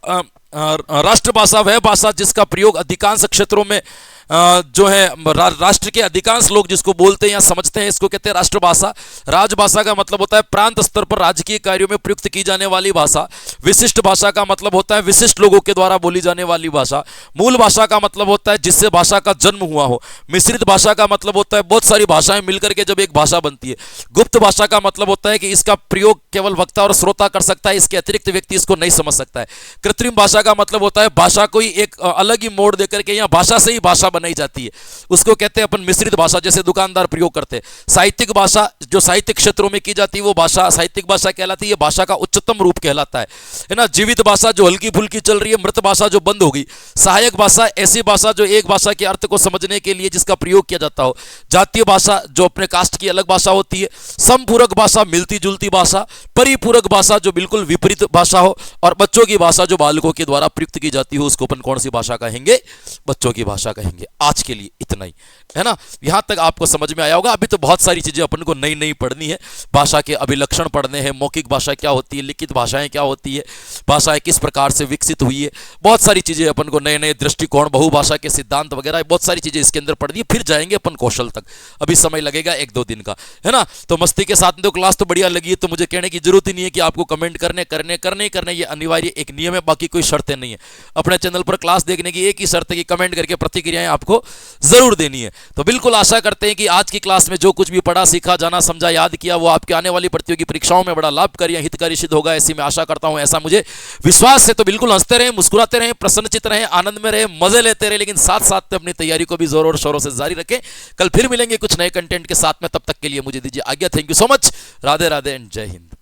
राष्ट्रभाषा वह भाषा जिसका प्रयोग अधिकांश क्षेत्रों में जो है राष्ट्र के अधिकांश लोग जिसको बोलते हैं या समझते हैं, इसको कहते हैं राष्ट्रभाषा। राजभाषा का मतलब होता है प्रांत स्तर पर राजकीय कार्यों में प्रयुक्त की जाने वाली भाषा। विशिष्ट भाषा का मतलब होता है विशिष्ट लोगों के द्वारा बोली जाने वाली भाषा। मूल भाषा का मतलब होता है जिससे भाषा का जन्म हुआ हो। मिश्रित भाषा का मतलब होता है बहुत सारी भाषाएं मिलकर के जब एक भाषा बनती है। गुप्त भाषा का मतलब होता है कि इसका प्रयोग केवल वक्ता और श्रोता कर सकता है, इसके अतिरिक्त व्यक्ति इसको नहीं समझ सकता है। कृत्रिम भाषा का मतलब होता है भाषा को ही एक अलग ही मोड़ देकर के या भाषा से ही भाषा बनाई जाती है, उसको कहते हैं अपन मिश्रित भाषा, जैसे दुकानदार प्रयोग करते हैं। साहित्यिक भाषा जो साहित्यिक क्षेत्रों में की जाती है वो भाषा साहित्यिक भाषा कहलाती है, भाषा का उच्चतम रूप कहलाता है ना। जीवित भाषा जो हल्की फुल्की चल रही है, मृत भाषा जो बंद होगी। सहायक भाषा ऐसी भाषा जो एक भाषा के अर्थ को समझने के लिए जिसका प्रयोग किया जाता हो। जातीय भाषा जो अपने कास्ट की अलग भाषा होती है। समपूरक भाषा मिलती जुलती भाषा। परिपूरक भाषा जो बिल्कुल विपरीत भाषा हो। और बच्चों की भाषा जो बालकों के द्वारा प्रयुक्त की जाती हो, उसको अपन कौन सी भाषा कहेंगे? बच्चों की भाषा कहेंगे। आज के लिए इतना ही है ना, यहां तक आपको समझ में आया होगा। अभी तो बहुत सारी चीजें अपन को नई नई पढ़नी है। भाषा के अभिलक्षण पढ़ने हैं, मौखिक भाषा क्या होती है, लिखित भाषाएं क्या होती है, भाषाएं किस प्रकार से विकसित हुई है, बहुत सारी चीजें अपन को नए नए दृष्टिकोण, बहुभाषा के सिद्धांत वगैरह बहुत सारी चीजें इसके अंदर पढ़नी है। फिर जाएंगे अपन कौशल तक, अभी समय लगेगा 1-2 दिन का, है ना। तो मस्ती के साथ में तो क्लास तो बढ़िया लगी है, तो मुझे कहने की जरूरत ही नहीं है कि आपको कमेंट करने ये अनिवार्य एक नियम है, बाकी कोई शर्तें नहीं है। अपने चैनल पर क्लास देखने की एक ही शर्त है कि कमेंट करके प्रतिक्रियाएं आपको जरूर देनी है। तो बिल्कुल आशा करते हैं कि आज की क्लास में जो कुछ भी पढ़ा, सीखा, जाना, समझा, याद किया, वो आपके आने वाली प्रतियोगी परीक्षाओं में बड़ा लाभकारी या हितकारी सिद्ध होगा, ऐसी मैं आशा करता हूं, ऐसा मुझे विश्वास है। तो बिल्कुल हंसते रहें, मुस्कुराते रहें, प्रसन्नचित रहें, आनंद में रहें, मजे लेते रहें, लेकिन साथ साथ में अपनी तैयारी को भी जोरों और शोरों से जारी रखें। कल फिर मिलेंगे कुछ नए कंटेंट के साथ में, तब तक के लिए मुझे दीजिए आज्ञा। Thank you so much. Radhe Radhe and जय हिंद।